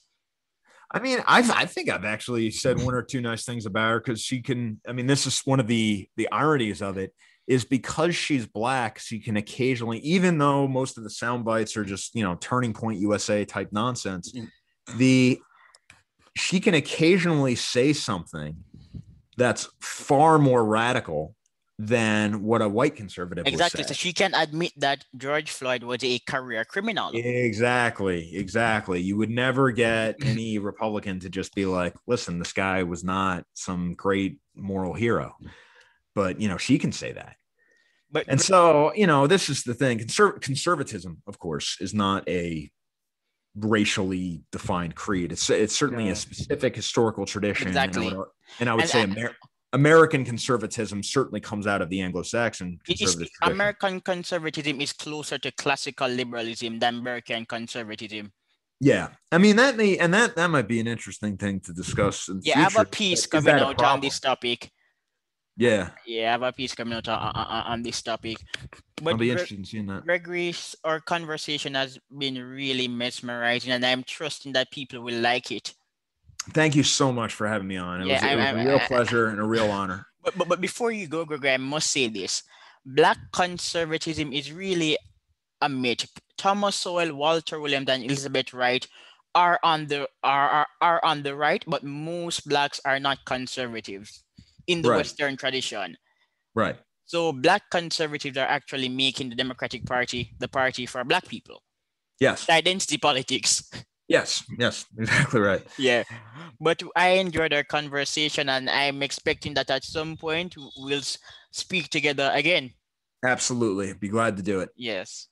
I mean, I think I've actually said one or two nice things about her, because she can. I mean, this is one of the ironies of it, is because she's Black, she can occasionally, even though most of the sound bites are just Turning Point USA type nonsense, she can occasionally say something that's far more radical than what a white conservative would say. So she can admit that George Floyd was a career criminal. Exactly. You would never get any Republican to just be like, listen, this guy was not some great moral hero. But, she can say that. And so, you know, this is the thing. Conservatism, of course, is not a racially defined creed. It's certainly a specific historical tradition. Exactly. And I would say American conservatism certainly comes out of the Anglo-Saxon conservative tradition. American conservatism is closer to classical liberalism than American conservatism. Yeah, I mean that might be an interesting thing to discuss in the future. I have a piece coming out on this topic. Yeah, I have a piece coming out on this topic. But I'll be interested in seeing that. Gregory, our conversation has been really mesmerizing, and I'm trusting that people will like it. Thank you so much for having me on. It was a real pleasure and a real honor. But before you go, Gregory, I must say this: Black conservatism is really a myth. Thomas Sowell, Walter Williams, and Elizabeth Wright are on the right, but most Blacks are not conservatives in the Western tradition. Right. So Black conservatives are actually making the Democratic Party the party for Black people. Yes. Identity politics. Yes, exactly right. Yeah. But I enjoyed our conversation, and I'm expecting that at some point we'll speak together again. Absolutely. Be glad to do it. Yes.